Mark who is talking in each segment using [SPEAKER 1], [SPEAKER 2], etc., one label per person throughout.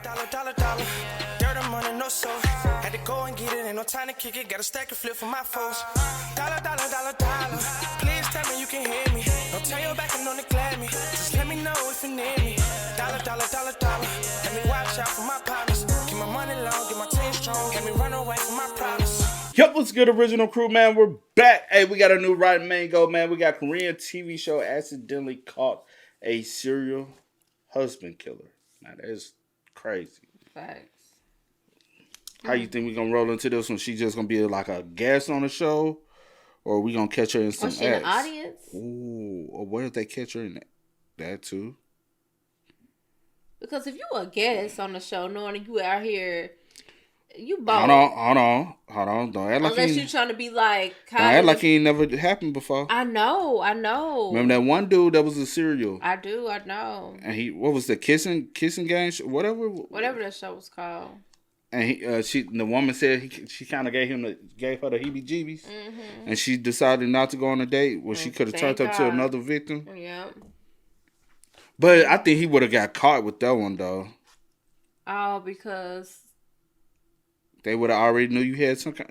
[SPEAKER 1] Dollar. Dirt and money, no soul. Had to go and get it, ain't no time to kick it. Got a stack of flip for my foes. Dollar. Please tell me you can hear me. Don't turn your back and don't neglect me. Just let me know if you need me. Dollar. Let me watch out for my partners. Keep my money long, get my team strong. Let me run away from my problems.
[SPEAKER 2] Yep, what's good, original crew, man? We're back. Hey, we got a new Rotten Mango, man. We got Korean TV show accidentally caught a serial husband killer. Now, that is crazy.
[SPEAKER 3] Facts.
[SPEAKER 2] How you think we gonna roll into this one? She just gonna be like a guest on the show? Or we gonna catch her in some
[SPEAKER 3] she in the audience?
[SPEAKER 2] Ooh, or what if they catch her in that too?
[SPEAKER 3] Because if you a guest on the show, knowing you out here, you bought.
[SPEAKER 2] Hold on. Don't act like
[SPEAKER 3] unless you trying to be like.
[SPEAKER 2] Don't act like it ain't never happened before.
[SPEAKER 3] I know.
[SPEAKER 2] Remember that one dude that was a serial?
[SPEAKER 3] I do. I know.
[SPEAKER 2] And what was the kissing game?
[SPEAKER 3] Whatever that show was called.
[SPEAKER 2] And the woman said she kind of gave her the heebie-jeebies, and she decided not to go on a date where she could have turned up to another victim.
[SPEAKER 3] Yeah.
[SPEAKER 2] But I think he would have got caught with that one though.
[SPEAKER 3] Oh, because
[SPEAKER 2] they would have already knew you had some kind,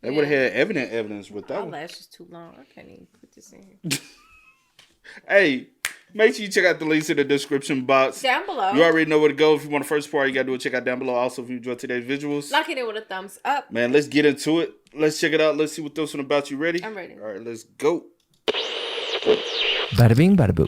[SPEAKER 2] they would have had evidence with that one.
[SPEAKER 3] Eyelashes too long. I can't even put this in here.
[SPEAKER 2] Hey. Make sure you check out the links in the description box.
[SPEAKER 3] Down below.
[SPEAKER 2] You already know where to go. If you want the first part, you got to do it. Check out down below. Also, if you enjoyed today's visuals.
[SPEAKER 3] Lock it in with a thumbs up.
[SPEAKER 2] Man, let's get into it. Let's check it out. Let's see what this one about. You ready?
[SPEAKER 3] I'm ready.
[SPEAKER 2] All right, let's go.
[SPEAKER 4] Bada bing, bada boo.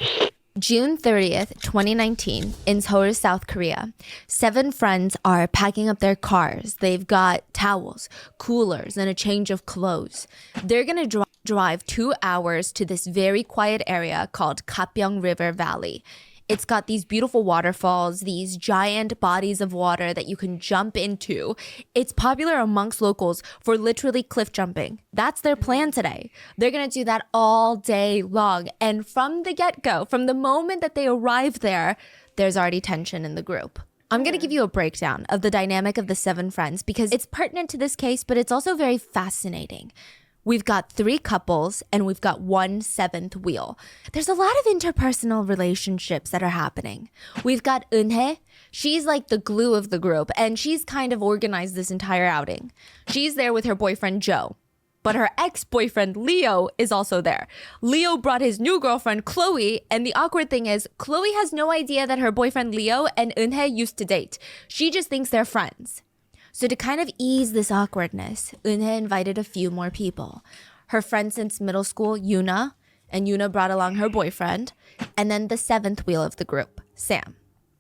[SPEAKER 5] June 30th, 2019, in Seoul, South Korea. 7 friends are packing up their cars. They've got towels, coolers, and a change of clothes. They're going to drive 2 hours to this very quiet area called Gapyeong River Valley. It's got these beautiful waterfalls, these giant bodies of water that you can jump into. It's popular amongst locals for literally cliff jumping. That's their plan today. They're going to do that all day long. And from the get-go, from the moment that they arrive there, there's already tension in the group. I'm going to give you a breakdown of the dynamic of the 7 friends because it's pertinent to this case, but it's also very fascinating. We've got 3 couples and we've got 1 7th wheel. There's a lot of interpersonal relationships that are happening. We've got Unhe. She's like the glue of the group and she's kind of organized this entire outing. She's there with her boyfriend Joe, but her ex-boyfriend Leo is also there. Leo brought his new girlfriend Chloe, and the awkward thing is Chloe has no idea that her boyfriend Leo and Unhe used to date. She just thinks they're friends. So to kind of ease this awkwardness, Unhe invited a few more people. Her friend since middle school, Yuna, and Yuna brought along her boyfriend, and then the 7th wheel of the group, Sam.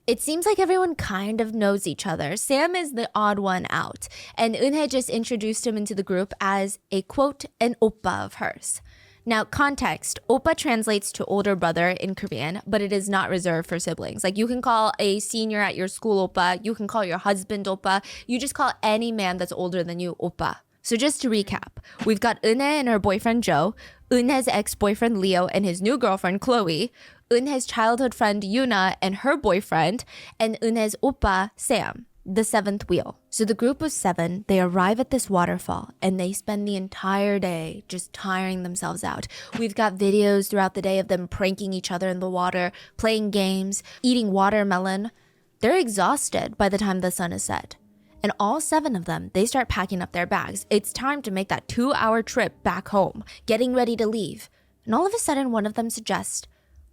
[SPEAKER 5] It seems like everyone kind of knows each other. Sam is the odd one out, and Unhe just introduced him into the group as a, quote, an oppa of hers. Now, context, oppa translates to older brother in Korean, but it is not reserved for siblings. Like, you can call a senior at your school oppa, you can call your husband oppa, you just call any man that's older than you oppa. So just to recap, we've got Unhe and her boyfriend Joe, Unhe's ex-boyfriend Leo and his new girlfriend Chloe, Unhe's childhood friend Yuna and her boyfriend, and Unhe's oppa Sam, the 7th wheel. So the group of 7, they arrive at this waterfall and they spend the entire day just tiring themselves out. We've got videos throughout the day of them pranking each other in the water, playing games, eating watermelon. They're exhausted by the time the sun is set. And all 7 of them, they start packing up their bags. It's time to make that 2-hour trip back home, getting ready to leave. And all of a sudden, one of them suggests,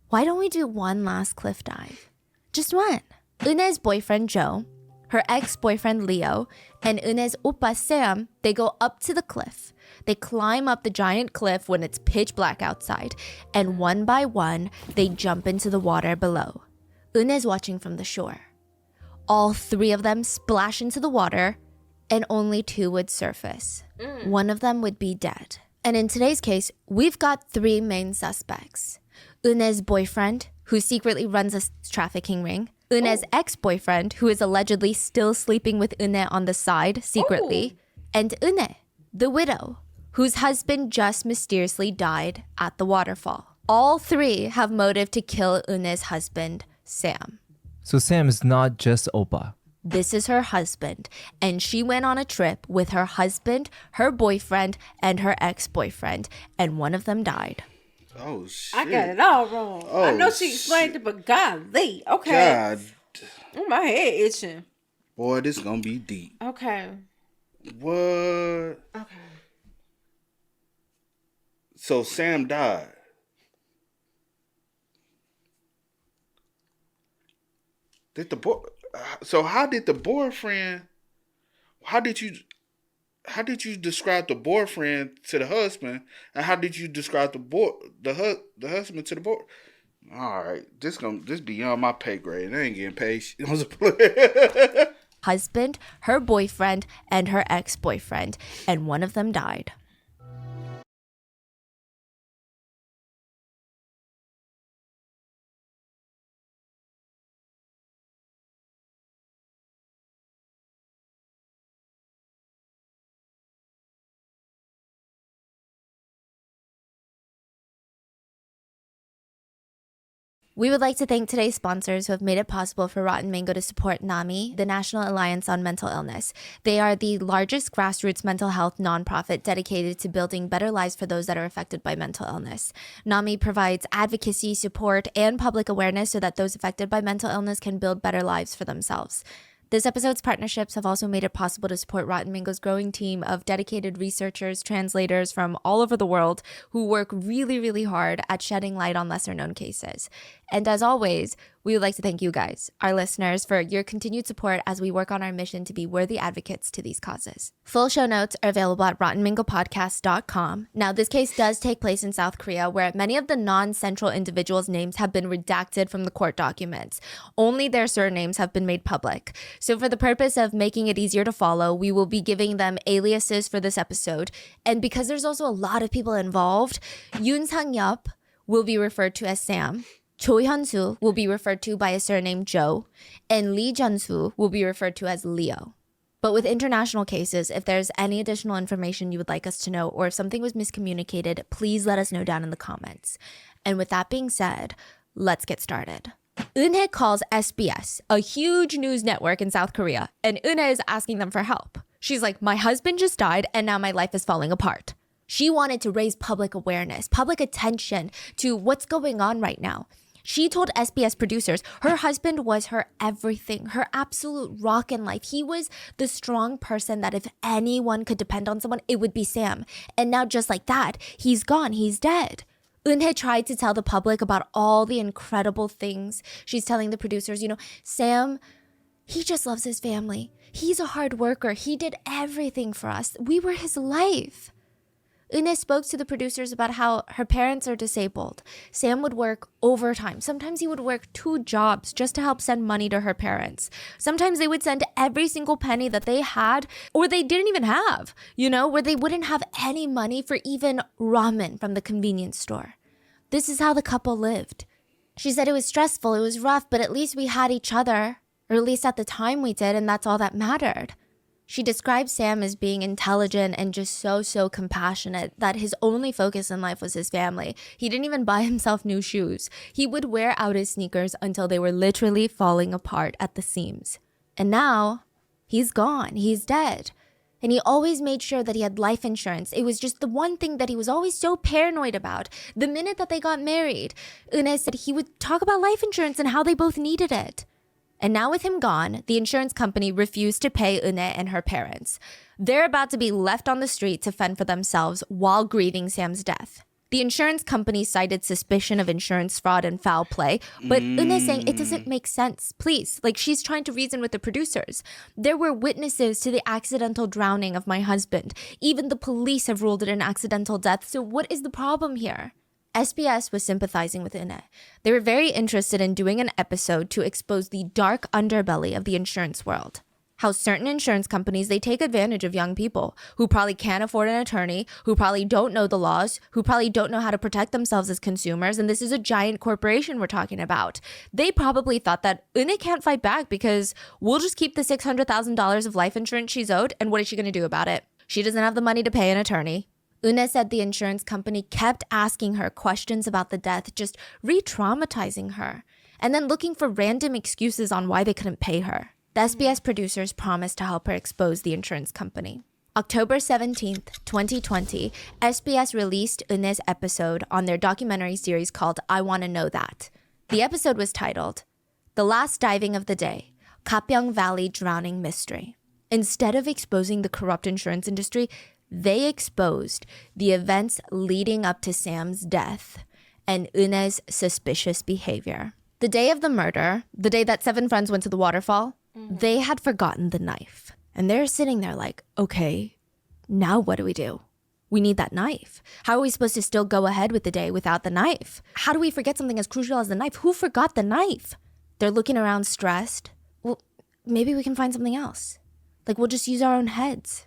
[SPEAKER 5] why don't we do one last cliff dive? Just one. Unhe's boyfriend, Joe, her ex-boyfriend Leo, and Unhe's oppa Sam, they go up to the cliff. They climb up the giant cliff when it's pitch black outside, and one by one, they jump into the water below. Unhe's watching from the shore. All 3 of them splash into the water, and only 2 would surface. One of them would be dead. And in today's case, we've got 3 main suspects. Unhe's boyfriend, who secretly runs a trafficking ring. Unhe's ex-boyfriend, who is allegedly still sleeping with Unhe on the side secretly. And Unhe, the widow, whose husband just mysteriously died at the waterfall. All 3 have motive to kill Unhe's husband, Sam.
[SPEAKER 4] So Sam is not just oppa.
[SPEAKER 5] This is her husband, and she went on a trip with her husband, her boyfriend, and her ex-boyfriend, and one of them died.
[SPEAKER 2] Oh, shit.
[SPEAKER 3] I got it all wrong. I know she explained it, but golly. Okay.
[SPEAKER 2] God
[SPEAKER 3] Oh, my head itching.
[SPEAKER 2] Boy, this gonna be deep.
[SPEAKER 3] Okay.
[SPEAKER 2] What?
[SPEAKER 3] Okay.
[SPEAKER 2] So Sam died. Did the boy? So how did the boyfriend? How did you describe the boyfriend to the husband, and how did you describe the husband to the boy? All right, this beyond my pay grade. I ain't getting paid.
[SPEAKER 5] Husband, her boyfriend, and her ex-boyfriend, and one of them died. We would like to thank today's sponsors who have made it possible for Rotten Mango to support NAMI, the National Alliance on Mental Illness. They are the largest grassroots mental health nonprofit dedicated to building better lives for those that are affected by mental illness. NAMI provides advocacy, support, and public awareness so that those affected by mental illness can build better lives for themselves. This episode's partnerships have also made it possible to support Rotten Mango's growing team of dedicated researchers, translators from all over the world who work really, really hard at shedding light on lesser known cases. And as always, we would like to thank you guys, our listeners, for your continued support as we work on our mission to be worthy advocates to these causes. Full show notes are available at rottenmangopodcast.com. Now, this case does take place in South Korea, where many of the non-central individuals' names have been redacted from the court documents. Only their surnames have been made public. So for the purpose of making it easier to follow, we will be giving them aliases for this episode. And because there's also a lot of people involved, Yoon Sang-yup will be referred to as Sam. Cho Hyun-soo will be referred to by a surname Joe, and Lee Jun-soo will be referred to as Leo. But with international cases, if there's any additional information you would like us to know, or if something was miscommunicated, please let us know down in the comments. And with that being said, let's get started. Unhe calls SBS, a huge news network in South Korea, and Unhe is asking them for help. She's like, my husband just died, and now my life is falling apart. She wanted to raise public awareness, public attention to what's going on right now. She told SBS producers her husband was her everything, her absolute rock in life. He was the strong person that if anyone could depend on someone, it would be Sam. And now just like that, he's gone, he's dead. Unhe tried to tell the public about all the incredible things. She's telling the producers, Sam, he just loves his family. He's a hard worker. He did everything for us. We were his life. Unhe spoke to the producers about how her parents are disabled. Sam would work overtime. Sometimes he would work 2 jobs just to help send money to her parents. Sometimes they would send every single penny that they had or they didn't even have, where they wouldn't have any money for even ramen from the convenience store. This is how the couple lived. She said it was stressful, it was rough, but at least we had each other, or at least at the time we did, and that's all that mattered. She described Sam as being intelligent and just so compassionate, that his only focus in life was his family. He didn't even buy himself new shoes. He would wear out his sneakers until they were literally falling apart at the seams. And now, he's gone. He's dead. And he always made sure that he had life insurance. It was just the one thing that he was always so paranoid about. The minute that they got married, Unhe said he would talk about life insurance and how they both needed it. And now with him gone, the insurance company refused to pay Unhe and her parents. They're about to be left on the street to fend for themselves while grieving Sam's death. The insurance company cited suspicion of insurance fraud and foul play, but Unhe's saying it doesn't make sense. Please, she's trying to reason with the producers. There were witnesses to the accidental drowning of my husband. Even the police have ruled it an accidental death, so what is the problem here? SBS was sympathizing with Unhe. They were very interested in doing an episode to expose the dark underbelly of the insurance world. How certain insurance companies, they take advantage of young people who probably can't afford an attorney, who probably don't know the laws, who probably don't know how to protect themselves as consumers, and this is a giant corporation we're talking about. They probably thought that Unhe can't fight back because we'll just keep the $600,000 of life insurance she's owed, and what is she going to do about it? She doesn't have the money to pay an attorney. Unhe said the insurance company kept asking her questions about the death, just re-traumatizing her, and then looking for random excuses on why they couldn't pay her. The SBS producers promised to help her expose the insurance company. October 17th, 2020, SBS released Unhe's episode on their documentary series called I Want to Know That. The episode was titled, The last diving of the day, Kapyeong Valley drowning mystery. Instead of exposing the corrupt insurance industry, they exposed the events leading up to Sam's death and Unhe's suspicious behavior. The day of the murder, the day that 7 friends went to the waterfall, they had forgotten the knife. And they're sitting there like, okay, now what do? We need that knife. How are we supposed to still go ahead with the day without the knife? How do we forget something as crucial as the knife? Who forgot the knife? They're looking around stressed. Well, maybe we can find something else. Like, we'll just use our own heads.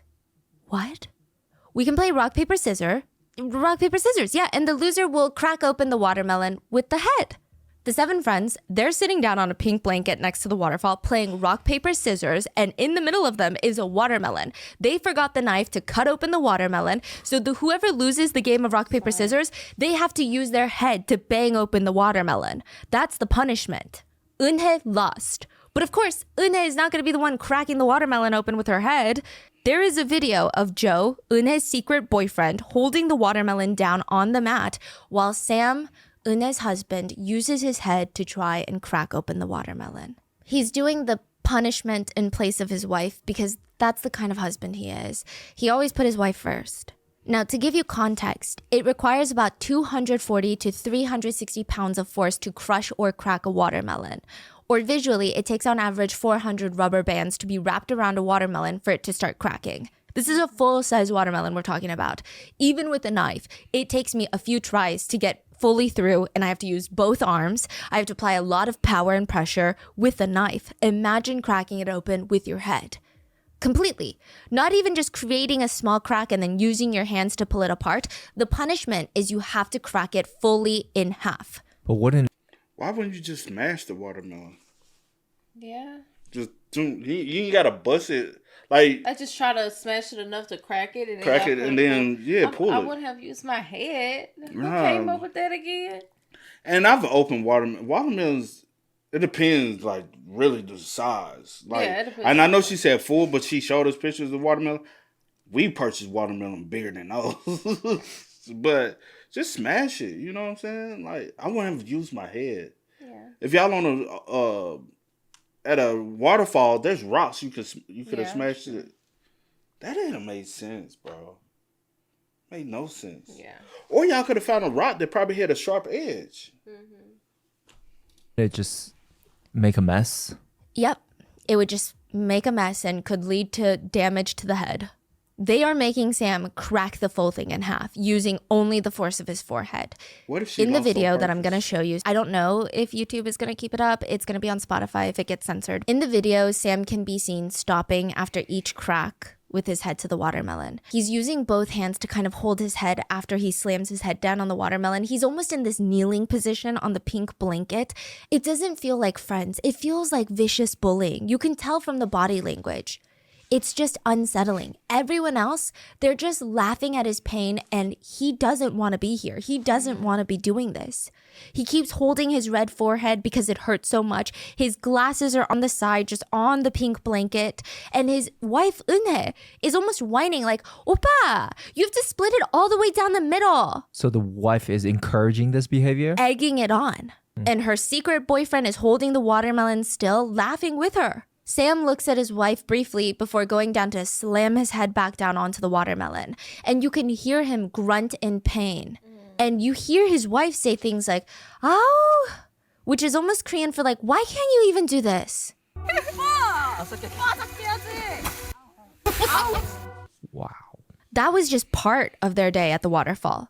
[SPEAKER 5] What? We can play rock, paper, scissors. Rock, paper, scissors, yeah. And the loser will crack open the watermelon with the head. The 7 friends, they're sitting down on a pink blanket next to the waterfall playing rock, paper, scissors, and in the middle of them is a watermelon. They forgot the knife to cut open the watermelon, so whoever loses the game of rock, paper, scissors, they have to use their head to bang open the watermelon. That's the punishment. Unhe lost. But of course, Unhe is not going to be the one cracking the watermelon open with her head. There is a video of Joe, Unhe's secret boyfriend, holding the watermelon down on the mat while Sam, Unhe's husband, uses his head to try and crack open the watermelon. He's doing the punishment in place of his wife because that's the kind of husband he is. He always put his wife first. Now, to give you context, it requires about 240 to 360 pounds of force to crush or crack a watermelon. Or visually, it takes on average 400 rubber bands to be wrapped around a watermelon for it to start cracking. This is a full-size watermelon we're talking about. Even with a knife, it takes me a few tries to get fully through, and I have to use both arms. I have to apply a lot of power and pressure with a knife. Imagine cracking it open with your head. Completely. Not even just creating a small crack and then using your hands to pull it apart. The punishment is you have to crack it fully in half.
[SPEAKER 4] But wouldn't
[SPEAKER 2] Why wouldn't you just smash the watermelon?
[SPEAKER 3] Yeah.
[SPEAKER 2] Just you ain't gotta bust it. Like,
[SPEAKER 3] I just try to smash it enough to crack it. And
[SPEAKER 2] crack it and then, pull
[SPEAKER 3] I
[SPEAKER 2] it.
[SPEAKER 3] wouldn't have used my head. Who
[SPEAKER 2] Nah.
[SPEAKER 3] came up with that again?
[SPEAKER 2] And I've opened watermelons. It depends, like, really the size. Like,
[SPEAKER 3] Yeah, it depends.
[SPEAKER 2] and I know she said full, but she showed us pictures of watermelon. We purchased watermelon bigger than those. But just smash it, you know what I'm saying? Like, I wouldn't have used my head.
[SPEAKER 3] Yeah.
[SPEAKER 2] If y'all on at a waterfall, there's rocks you could have smashed it. That didn't have made sense, bro. Made no sense.
[SPEAKER 3] Yeah.
[SPEAKER 2] Or y'all could have found a rock that probably had a sharp edge.
[SPEAKER 4] it just make a mess?
[SPEAKER 5] Yep. It would just make a mess and could lead to damage to the head. They are making Sam crack the full thing in half using only the force of his forehead.
[SPEAKER 2] What if she
[SPEAKER 5] In the
[SPEAKER 2] lost on
[SPEAKER 5] video that I'm
[SPEAKER 2] purpose?
[SPEAKER 5] going to show you, I don't know if YouTube is going to keep it up. It's going to be on Spotify if it gets censored. In the video, Sam can be seen stopping after each crack with his head to the watermelon. He's using both hands to kind of hold his head after he slams his head down on the watermelon. He's almost in this kneeling position on the pink blanket. It doesn't feel like friends. It feels like vicious bullying. You can tell from the body language. It's just unsettling. Everyone else, they're just laughing at his pain, and he doesn't want to be here. He doesn't want to be doing this. He keeps holding his red forehead because it hurts so much. His glasses are on the side, just on the pink blanket. And his wife, Unhe, is almost whining like, Oppa, you have to split it all the way down the middle.
[SPEAKER 4] So the wife is encouraging this behavior?
[SPEAKER 5] Egging it on. And her secret boyfriend is holding the watermelon still, laughing with her. Sam looks at his wife briefly before going down to slam his head back down onto the watermelon. And you can hear him grunt in pain. And you hear his wife say things like, "Oh," which is almost Korean for like, why can't you even do this?
[SPEAKER 4] Wow.
[SPEAKER 5] That was just part of their day at the waterfall.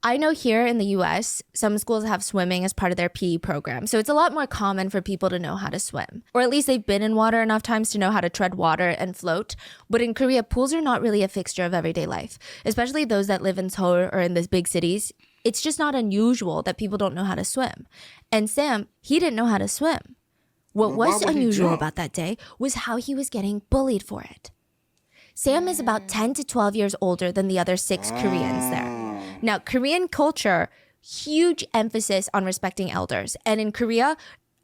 [SPEAKER 5] I know here in the US, some schools have swimming as part of their PE program. So it's a lot more common for people to know how to swim. Or at least they've been in water enough times to know how to tread water and float. But in Korea, pools are not really a fixture of everyday life, especially those that live in Seoul or in the big cities. It's just not unusual that people don't know how to swim. And Sam, he didn't know how to swim. What
[SPEAKER 2] Well, why
[SPEAKER 5] was
[SPEAKER 2] would he
[SPEAKER 5] unusual
[SPEAKER 2] jump?
[SPEAKER 5] about that day was how he was getting bullied for it. Sam is about 10 to 12 years older than the other 6 Koreans there. Now, Korean culture, huge emphasis on respecting elders. And in Korea,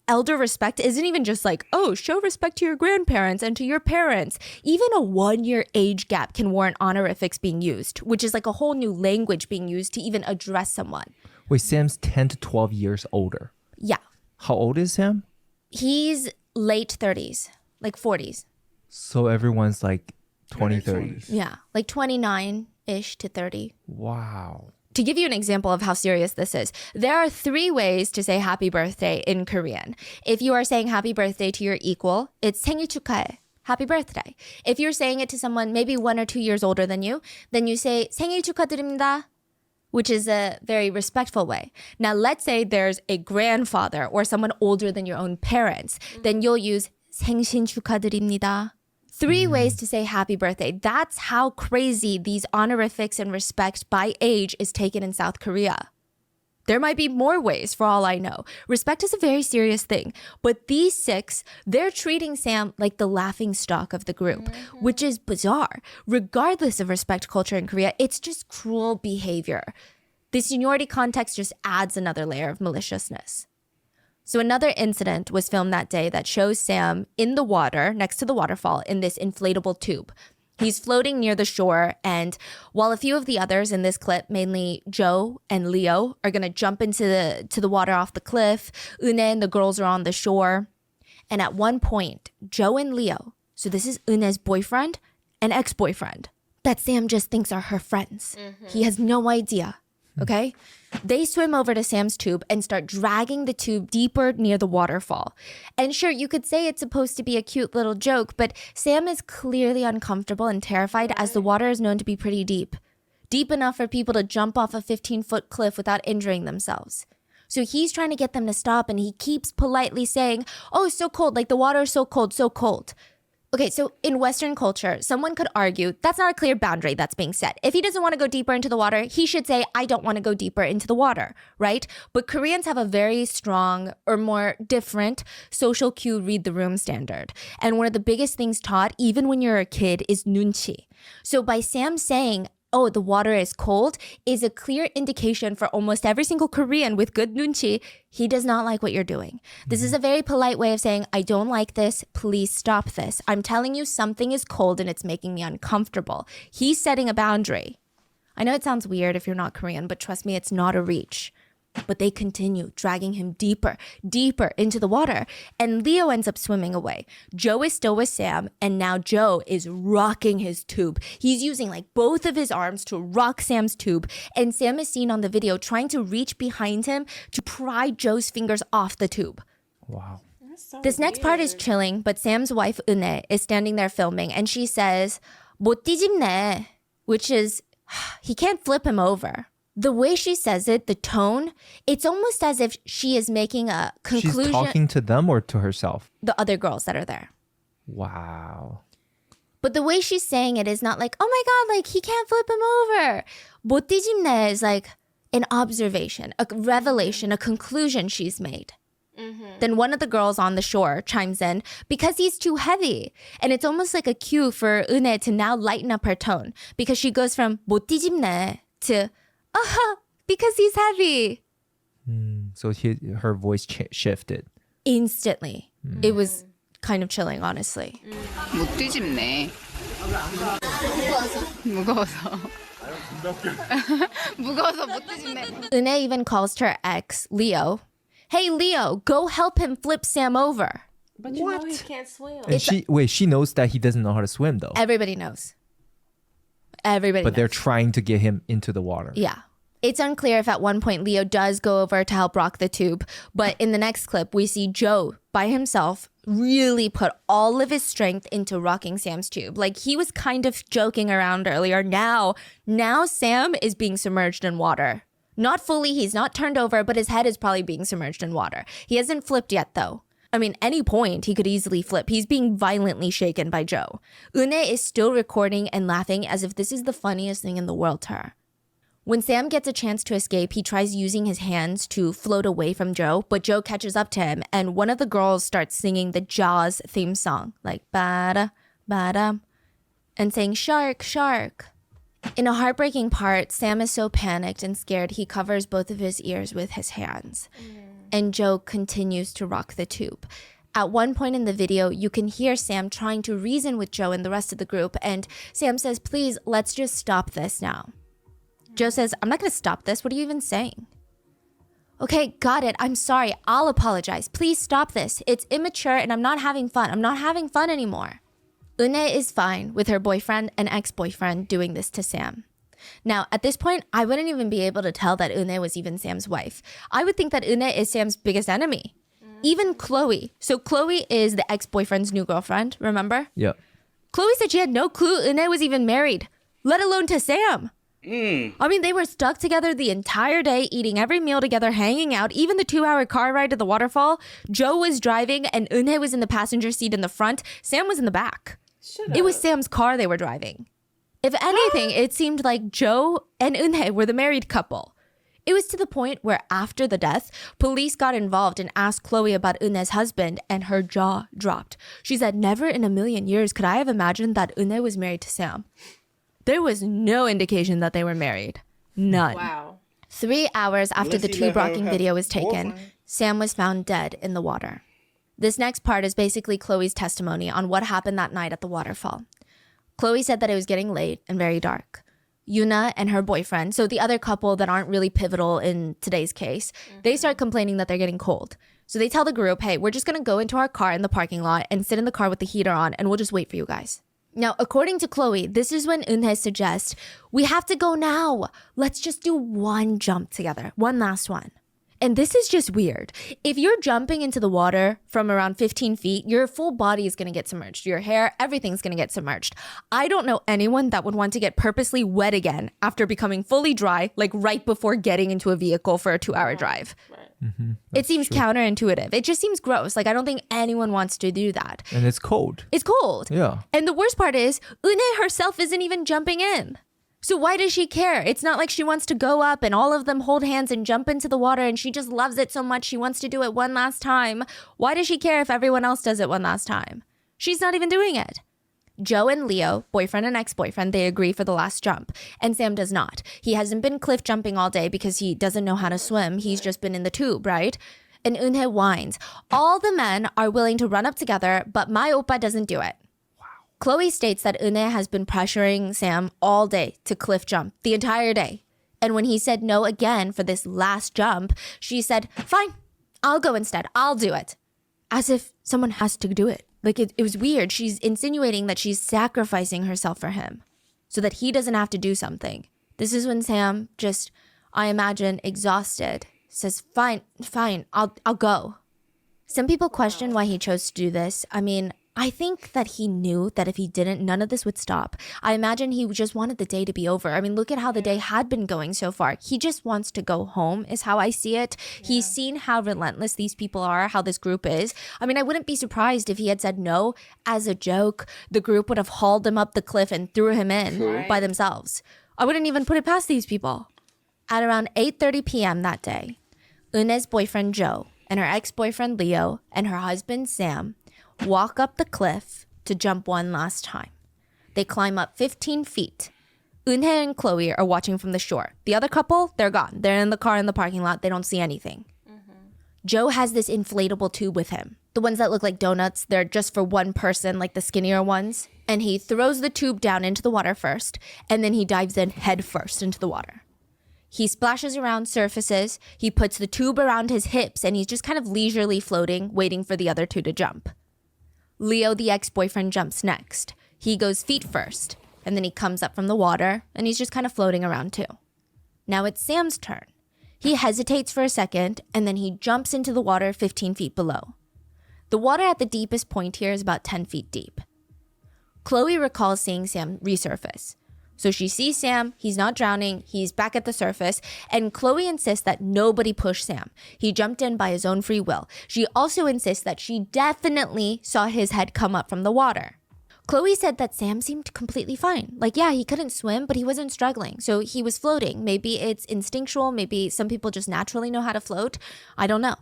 [SPEAKER 5] elder respect isn't even just like, oh, show respect to your grandparents and to your parents. Even a 1-year age gap can warrant honorifics being used, which is like a whole new language being used to even address someone.
[SPEAKER 4] Wait, Sam's 10 to 12 years older.
[SPEAKER 5] Yeah.
[SPEAKER 4] How old is Sam?
[SPEAKER 5] He's late 30s, like 40s.
[SPEAKER 4] So everyone's like 20, 30.
[SPEAKER 2] 20s.
[SPEAKER 5] Yeah, like 29-ish to 30.
[SPEAKER 4] Wow.
[SPEAKER 5] To give you an example of how serious this is, there are 3 ways to say happy birthday in Korean. If you are saying happy birthday to your equal, it's 생일 축하해, happy birthday. If you're saying it to someone maybe 1 or 2 years older than you, then you say 생일 축하드립니다, which is a very respectful way. Now, let's say there's a grandfather or someone older than your own parents, then you'll use 생신 축하드립니다. 3 ways to say happy birthday. That's how crazy these honorifics and respect by age is taken in South Korea. There might be more ways for all I know. Respect is a very serious thing. But these 6, they're treating Sam like the laughing stock of the group, which is bizarre. Regardless of respect culture in Korea, it's just cruel behavior. The seniority context just adds another layer of maliciousness. So another incident was filmed that day that shows Sam in the water next to the waterfall in this inflatable tube. He's floating near the shore, and while a few of the others in this clip, mainly Joe and Leo, are going to jump into the water off the cliff, Unhe and the girls are on the shore. And at one point, Joe and Leo, so this is Unhe's boyfriend and ex-boyfriend, that Sam just thinks are her friends. He has no idea. Okay? They swim over to Sam's tube and start dragging the tube deeper near the waterfall. And sure, you could say it's supposed to be a cute little joke, but Sam is clearly uncomfortable and terrified as the water is known to be pretty deep. Deep enough for people to jump off a 15-foot cliff without injuring themselves. So he's trying to get them to stop, and he keeps politely saying, "Oh, it's so cold, like the water is so cold, so cold." Okay, so in Western culture, someone could argue that's not a clear boundary that's being set. If he doesn't want to go deeper into the water, he should say, "I don't want to go deeper into the water," right? But Koreans have a very strong or more different social cue read the room standard. And one of the biggest things taught, even when you're a kid, is nunchi. So by Sam saying, "Oh, the water is cold," is a clear indication for almost every single Korean with good nunchi, he does not like what you're doing. This is a very polite way of saying, "I don't like this, please stop this. I'm telling you something is cold and it's making me uncomfortable." He's setting a boundary. I know it sounds weird if you're not Korean, but trust me, it's not a reach. But they continue dragging him deeper, deeper into the water. And Leo ends up swimming away. Joe is still with Sam, and now Joe is rocking his tube. He's using like both of his arms to rock Sam's tube. And Sam is seen on the video trying to reach behind him to pry Joe's fingers off the tube.
[SPEAKER 4] Wow.
[SPEAKER 5] This next part is chilling, but Sam's wife, Unhe, is standing there filming, and she says, "못 뒤집네," which is, he can't flip him over. The way she says it, the tone, it's almost as if she is making a conclusion.
[SPEAKER 4] She's talking to them or to herself?
[SPEAKER 5] The other girls that are there.
[SPEAKER 4] Wow.
[SPEAKER 5] But the way she's saying it is not like, "Oh my God, like he can't flip him over." 못 뒤집네 is like an observation, a revelation, a conclusion she's made. Then one of the girls on the shore chimes in because he's too heavy. And it's almost like a cue for Unhe to now lighten up her tone because she goes from 못 뒤집네 to because he's heavy.
[SPEAKER 4] So her voice shifted.
[SPEAKER 5] Instantly. It was kind of chilling, honestly.
[SPEAKER 6] 못 뒤집네. 무거워서. 무거워서 못 뒤집네.
[SPEAKER 5] Unhe even calls her ex, Leo. "Hey, Leo, go help him flip Sam over."
[SPEAKER 3] But you know he can't swim.
[SPEAKER 4] And she knows that he doesn't know how to swim though.
[SPEAKER 5] Everybody knows. Everybody
[SPEAKER 4] But
[SPEAKER 5] knows.
[SPEAKER 4] they're trying to get him into the water.
[SPEAKER 5] Yeah. It's unclear if at one point Leo does go over to help rock the tube, but in the next clip, we see Joe by himself really put all of his strength into rocking Sam's tube. Like he was kind of joking around earlier. Now Sam is being submerged in water. Not fully, he's not turned over, but his head is probably being submerged in water. He hasn't flipped yet though. I mean, any point he could easily flip. He's being violently shaken by Joe. Unhe is still recording and laughing as if this is the funniest thing in the world to her. When Sam gets a chance to escape, he tries using his hands to float away from Joe, but Joe catches up to him, and one of the girls starts singing the Jaws theme song, like bada, bada, and saying shark, shark. In a heartbreaking part, Sam is so panicked and scared he covers both of his ears with his hands. And Joe continues to rock the tube. At one point in the video, you can hear Sam trying to reason with Joe and the rest of the group, and Sam says, "Please, let's just stop this now." Joe says, "I'm not going to stop this. What are you even saying?" Okay, got it. I'm sorry. I'll apologize. Please stop this. It's immature and I'm not having fun. I'm not having fun anymore. Unhe is fine with her boyfriend and ex-boyfriend doing this to Sam. Now, at this point, I wouldn't even be able to tell that Unhe was even Sam's wife. I would think that Unhe is Sam's biggest enemy. Even Chloe. So Chloe is the ex-boyfriend's new girlfriend, remember?
[SPEAKER 4] Yeah.
[SPEAKER 5] Chloe said she had no clue Unhe was even married, let alone to Sam. I mean, they were stuck together the entire day, eating every meal together, hanging out, even the 2-hour car ride to the waterfall. Joe was driving and Unhe was in the passenger seat in the front. Sam was in the back. It was Sam's car they were driving. If anything, it seemed like Joe and Unhe were the married couple. It was to the point where after the death, police got involved and asked Chloe about Unhe's husband, and her jaw dropped. She said, never in a million years could I have imagined that Unhe was married to Sam. There was no indication that they were married. None.
[SPEAKER 3] Wow.
[SPEAKER 5] 3 hours after
[SPEAKER 2] Unless
[SPEAKER 5] the
[SPEAKER 2] he let
[SPEAKER 5] tube
[SPEAKER 2] her
[SPEAKER 5] rocking
[SPEAKER 2] have
[SPEAKER 5] video was taken,
[SPEAKER 2] boyfriend.
[SPEAKER 5] Sam was found dead in the water. This next part is basically Chloe's testimony on what happened that night at the waterfall. Chloe said that it was getting late and very dark. Yuna and her boyfriend, so the other couple that aren't really pivotal in today's case, they start complaining that they're getting cold. So they tell the group, hey, we're just going to go into our car in the parking lot and sit in the car with the heater on and we'll just wait for you guys. Now, according to Chloe, this is when Unhe suggests, we have to go now. Let's just do one jump together, one last one. And this is just weird. If you're jumping into the water from around 15 feet, your full body is going to get submerged. Your hair, everything's going to get submerged. I don't know anyone that would want to get purposely wet again after becoming fully dry, like right before getting into a vehicle for a 2-hour drive. It seems counterintuitive. It just seems gross. Like, I don't think anyone wants to do that.
[SPEAKER 4] And it's cold.
[SPEAKER 5] It's cold.
[SPEAKER 4] Yeah.
[SPEAKER 5] And the worst part is, Unhe herself isn't even jumping in. So why does she care? It's not like she wants to go up and all of them hold hands and jump into the water and she just loves it so much she wants to do it one last time. Why does she care if everyone else does it one last time? She's not even doing it. Joe and Leo, boyfriend and ex-boyfriend, they agree for the last jump. And Sam does not. He hasn't been cliff jumping all day because he doesn't know how to swim. He's just been in the tube, right? And Unhe whines. All the men are willing to run up together, but my oppa doesn't do it. Chloe states that Unhe has been pressuring Sam all day to cliff jump, the entire day. And when he said no again for this last jump, she said, fine, I'll go instead. I'll do it. As if someone has to do it. Like, it was weird. She's insinuating that she's sacrificing herself for him so that he doesn't have to do something. This is when Sam just, I imagine, exhausted, says, fine, I'll go. Some people question why he chose to do this. I mean, I think that he knew that if he didn't, none of this would stop. I imagine he just wanted the day to be over. I mean, look at how the day had been going so far. He just wants to go home is how I see it. Yeah. He's seen how relentless these people are, how this group is. I mean, I wouldn't be surprised if he had said no as a joke. The group would have hauled him up the cliff and threw him in by themselves. I wouldn't even put it past these people. At around 8:30 p.m. that day, Unhe's boyfriend Joe and her ex-boyfriend Leo and her husband Sam walk up the cliff to jump one last time. They climb up 15 feet. Unhe and Chloe are watching from the shore. The other couple, they're gone. They're in the car in the parking lot. They don't see anything. Joe has this inflatable tube with him. The ones that look like donuts, they're just for one person, like the skinnier ones. And he throws the tube down into the water first, and then he dives in head first into the water. He splashes around surfaces. He puts the tube around his hips, and he's just kind of leisurely floating, waiting for the other two to jump. Leo, the ex-boyfriend, jumps next. He goes feet first, and then he comes up from the water, and he's just kind of floating around too. Now it's Sam's turn. He hesitates for a second, and then he jumps into the water 15 feet below. The water at the deepest point here is about 10 feet deep. Chloe recalls seeing Sam resurface. So she sees Sam, he's not drowning, he's back at the surface, and Chloe insists that nobody push Sam. He jumped in by his own free will. She also insists that she definitely saw his head come up from the water. Chloe said that Sam seemed completely fine. Like, yeah, he couldn't swim, but he wasn't struggling. So he was floating. Maybe it's instinctual. Maybe some people just naturally know how to float. I don't know.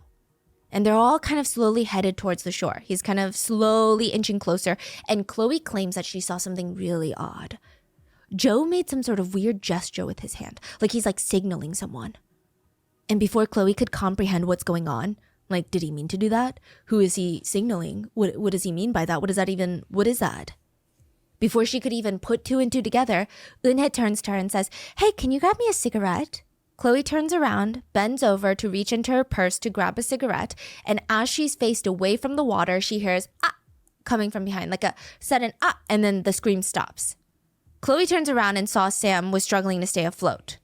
[SPEAKER 5] And they're all kind of slowly headed towards the shore. He's kind of slowly inching closer. And Chloe claims that she saw something really odd. Joe made some sort of weird gesture with his hand, like he's like signaling someone. And before Chloe could comprehend what's going on, like, did he mean to do that? Who is he signaling? What does he mean by that? What is that? Before she could even put two and two together, Unhe turns to her and says, hey, can you grab me a cigarette? Chloe turns around, bends over to reach into her purse to grab a cigarette, and as she's faced away from the water, she hears ah coming from behind, like a sudden ah, and then the scream stops. Chloe turns around and saw Sam was struggling to stay afloat.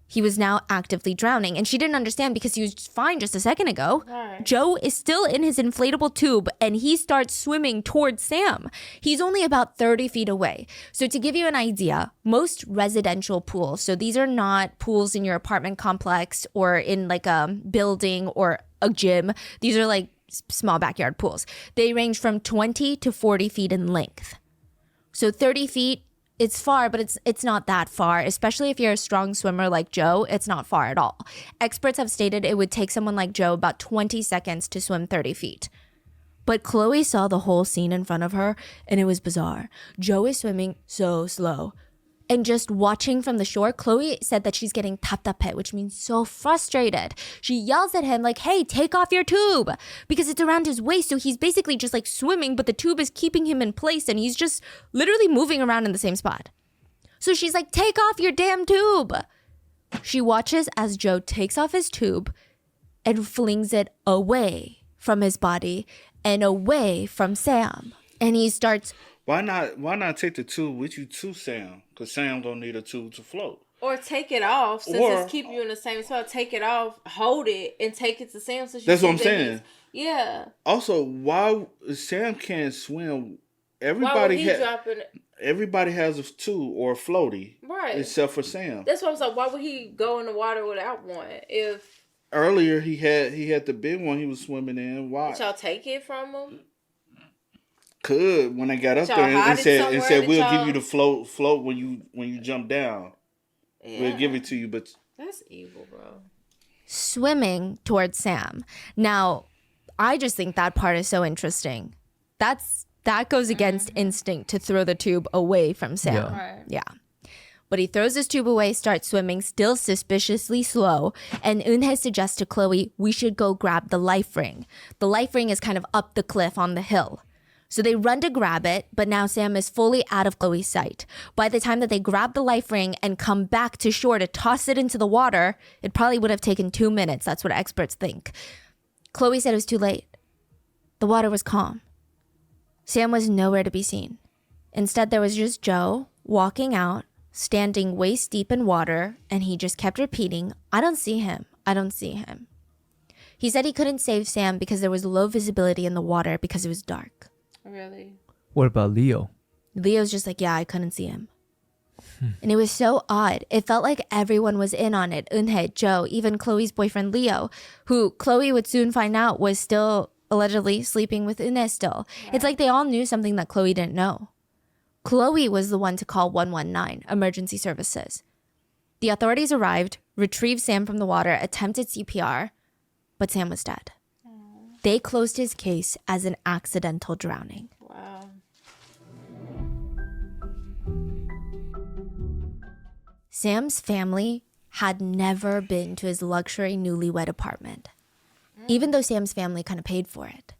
[SPEAKER 5] He was now actively drowning, and she didn't understand because he was fine just a second ago.
[SPEAKER 3] Right.
[SPEAKER 5] Joe is still in his inflatable tube, and he starts swimming towards Sam. He's only about 30 feet away. So to give you an idea, most residential pools, so these are not pools in your apartment complex or in like a building or a gym. These are like small backyard pools. They range from 20 to 40 feet in length. So 30 feet, it's far, but it's not that far, especially if you're a strong swimmer like Joe. It's not far at all. Experts have stated it would take someone like Joe about 20 seconds to swim 30 feet. But Chloe saw the whole scene in front of her, and it was bizarre. Joe is swimming so slow. And just watching from the shore, Chloe said that she's getting 답답해, which means so frustrated. She yells at him like, hey, take off your tube, because it's around his waist. So he's basically just like swimming, but the tube is keeping him in place and he's just literally moving around in the same spot. So she's like, take off your damn tube. She watches as Joe takes off his tube and flings it away from his body and away from Sam. And he starts...
[SPEAKER 2] Why not take the tube with you to Sam? Because Sam don't need a tube to float.
[SPEAKER 3] Or take it off since it's keeping you in the same spot. Take it off, hold it, and take it to Sam. So
[SPEAKER 2] that's what I'm saying.
[SPEAKER 3] Yeah.
[SPEAKER 2] Also, why Sam can't swim? Everybody has a tube or a floaty,
[SPEAKER 3] right?
[SPEAKER 2] Except for Sam.
[SPEAKER 3] That's what I was like. Why would he go in the water without one? If
[SPEAKER 2] earlier he had the big one he was swimming in. Why?
[SPEAKER 3] Did y'all take it from him?
[SPEAKER 2] Could when I got up there and said we'll give you the float when you jump down. Yeah. We'll give it to you, but
[SPEAKER 3] that's evil, bro.
[SPEAKER 5] Swimming towards Sam. Now, I just think that part is so interesting. That goes against instinct to throw the tube away from Sam.
[SPEAKER 4] Yeah.
[SPEAKER 3] Right.
[SPEAKER 5] Yeah. But he throws his tube away, starts swimming, still suspiciously slow. And Unhe suggests to Chloe, we should go grab the life ring. The life ring is kind of up the cliff on the hill. So they run to grab it, but now Sam is fully out of Chloe's sight. By the time that they grab the life ring and come back to shore to toss it into the water, it probably would have taken 2 minutes. That's what experts think. Chloe said it was too late. The water was calm. Sam was nowhere to be seen. Instead, there was just Joe walking out, standing waist deep in water, and he just kept repeating, I don't see him. I don't see him. He said he couldn't save Sam because there was low visibility in the water because it was dark.
[SPEAKER 3] Really?
[SPEAKER 4] What about Leo?
[SPEAKER 5] Leo's just like, yeah, I couldn't see him. And it was so odd. It felt like everyone was in on it. Unhe, Joe, even Chloe's boyfriend Leo, who Chloe would soon find out was still allegedly sleeping with Unhe still. Right. It's like they all knew something that Chloe didn't know. Chloe was the one to call 119, emergency services. The authorities arrived, retrieved Sam from the water, attempted CPR, but Sam was dead. They closed his case as an accidental drowning.
[SPEAKER 3] Wow.
[SPEAKER 5] Sam's family had never been to his luxury newlywed apartment, even though Sam's family kind of paid for it.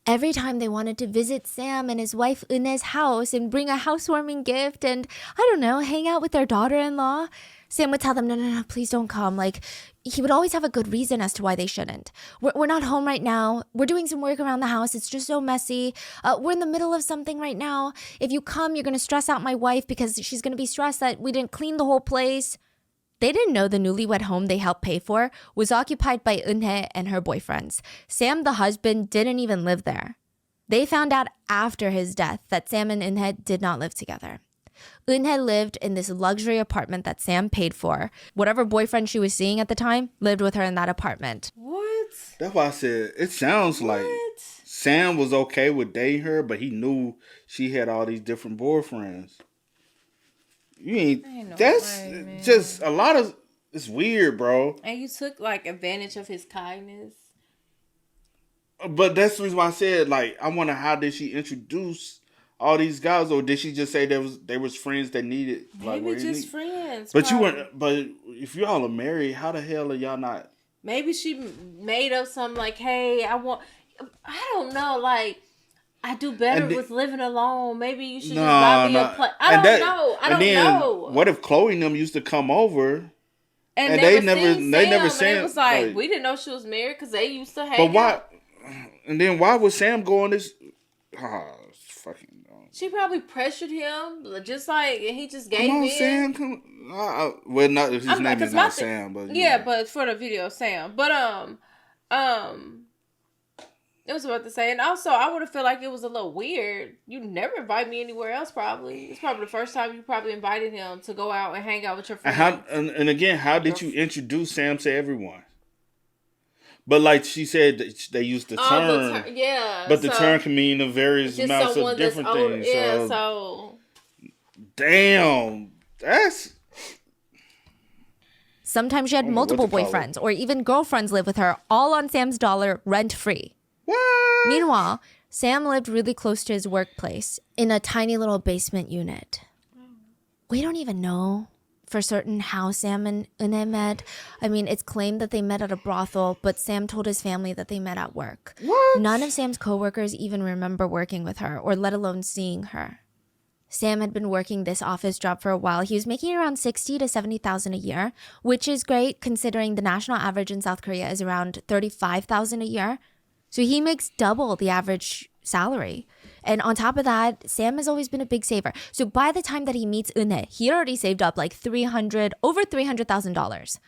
[SPEAKER 5] Every time they wanted to visit Sam and his wife Unhe's house and bring a housewarming gift and, I don't know, hang out with their daughter-in-law, Sam would tell them, no, please don't come. Like, he would always have a good reason as to why they shouldn't. We're not home right now. We're doing some work around the house. It's just so messy. We're in the middle of something right now. If you come, you're going to stress out my wife because she's going to be stressed that we didn't clean the whole place. They didn't know the newlywed home they helped pay for was occupied by Unhe and her boyfriends. Sam, the husband, didn't even live there. They found out after his death that Sam and Unhe did not live together. Unhe lived in this luxury apartment that Sam paid for. Whatever boyfriend she was seeing at the time lived with her in that apartment.
[SPEAKER 3] What?
[SPEAKER 2] That's why I said it sounds like Sam was okay with dating her, but he knew she had all these different boyfriends. That's just a lot of, it's weird, bro.
[SPEAKER 3] And you took like advantage of his kindness.
[SPEAKER 2] But that's the reason why I said, like, I wonder how did she introduce all these guys, or did she just say they was friends that needed, like,
[SPEAKER 3] maybe just friends.
[SPEAKER 2] But
[SPEAKER 3] probably.
[SPEAKER 2] you weren't. But if y'all are married, how the hell are y'all not?
[SPEAKER 3] Maybe she made up something like, "Hey, I don't know, like." I do better with living alone. Maybe you should just buy me a place. I don't know.
[SPEAKER 2] What if Chloe and them used to come over
[SPEAKER 3] And
[SPEAKER 2] they
[SPEAKER 3] never seen
[SPEAKER 2] never
[SPEAKER 3] Sam, and
[SPEAKER 2] seen.
[SPEAKER 3] it was like, we didn't know she was married because they used to hang
[SPEAKER 2] But why?
[SPEAKER 3] out.
[SPEAKER 2] And then why would Sam go on this? It's fucking.
[SPEAKER 3] She probably pressured him, just like, and he just gave
[SPEAKER 2] Come on,
[SPEAKER 3] in.
[SPEAKER 2] Sam. Come. Well, not his name is not Sam, but
[SPEAKER 3] but for the video, Sam. But it was about to say, and also I would have felt like it was a little weird. You never invite me anywhere else. Probably it's probably the first time you probably invited him to go out and hang out with your friends.
[SPEAKER 2] And again, how did you introduce Sam to everyone? But like she said, they used the term. But the term can mean a various amounts of different things.
[SPEAKER 3] Yeah, so.
[SPEAKER 5] Damn, that's. Sometimes she had multiple boyfriends or even girlfriends live with her, all on Sam's dollar, rent-free.
[SPEAKER 2] What?
[SPEAKER 5] Meanwhile, Sam lived really close to his workplace in a tiny little basement unit. We don't even know for certain how Sam and Unhe met. I mean, it's claimed that they met at a brothel, but Sam told his family that they met at work.
[SPEAKER 2] What?
[SPEAKER 5] None of Sam's coworkers even remember working with her, or let alone seeing her. Sam had been working this office job for a while. He was making around $60,000 to $70,000 a year, which is great considering the national average in South Korea is around $35,000 a year. So he makes double the average salary. And on top of that, Sam has always been a big saver. So by the time that he meets Unhe, he had already saved up like over $300,000,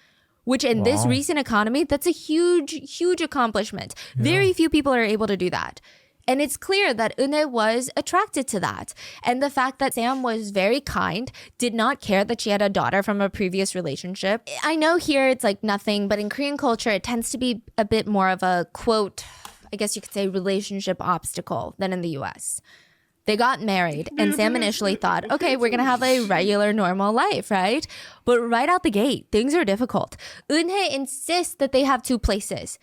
[SPEAKER 5] which in this recent economy, that's a huge, huge accomplishment. Yeah. Very few people are able to do that. And it's clear that Unhe was attracted to that. And the fact that Sam was very kind, did not care that she had a daughter from a previous relationship. I know here it's like nothing, but in Korean culture, it tends to be a bit more of a, quote, I guess you could say relationship obstacle than in the US. They got married and Sam initially thought, okay, we're going to have a regular normal life, right? But right out the gate, things are difficult. Unhe insists that they have two places.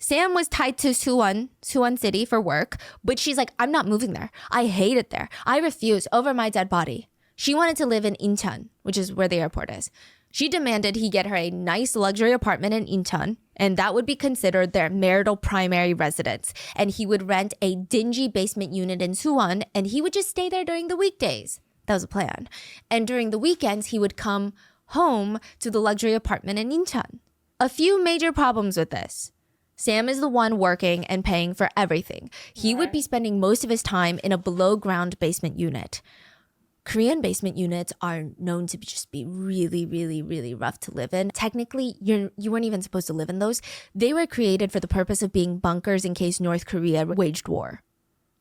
[SPEAKER 5] Sam was tied to Suwon City for work, but she's like, I'm not moving there. I hate it there. I refuse over my dead body. She wanted to live in Incheon, which is where the airport is. She demanded he get her a nice luxury apartment in Incheon, and that would be considered their marital primary residence. And he would rent a dingy basement unit in Suwon, and he would just stay there during the weekdays. That was a plan. And during the weekends, he would come home to the luxury apartment in Incheon. A few major problems with this. Sam is the one working and paying for everything. He would be spending most of his time in a below-ground basement unit. Korean basement units are known to just be really, really, really rough to live in. Technically, you weren't even supposed to live in those. They were created for the purpose of being bunkers in case North Korea waged war.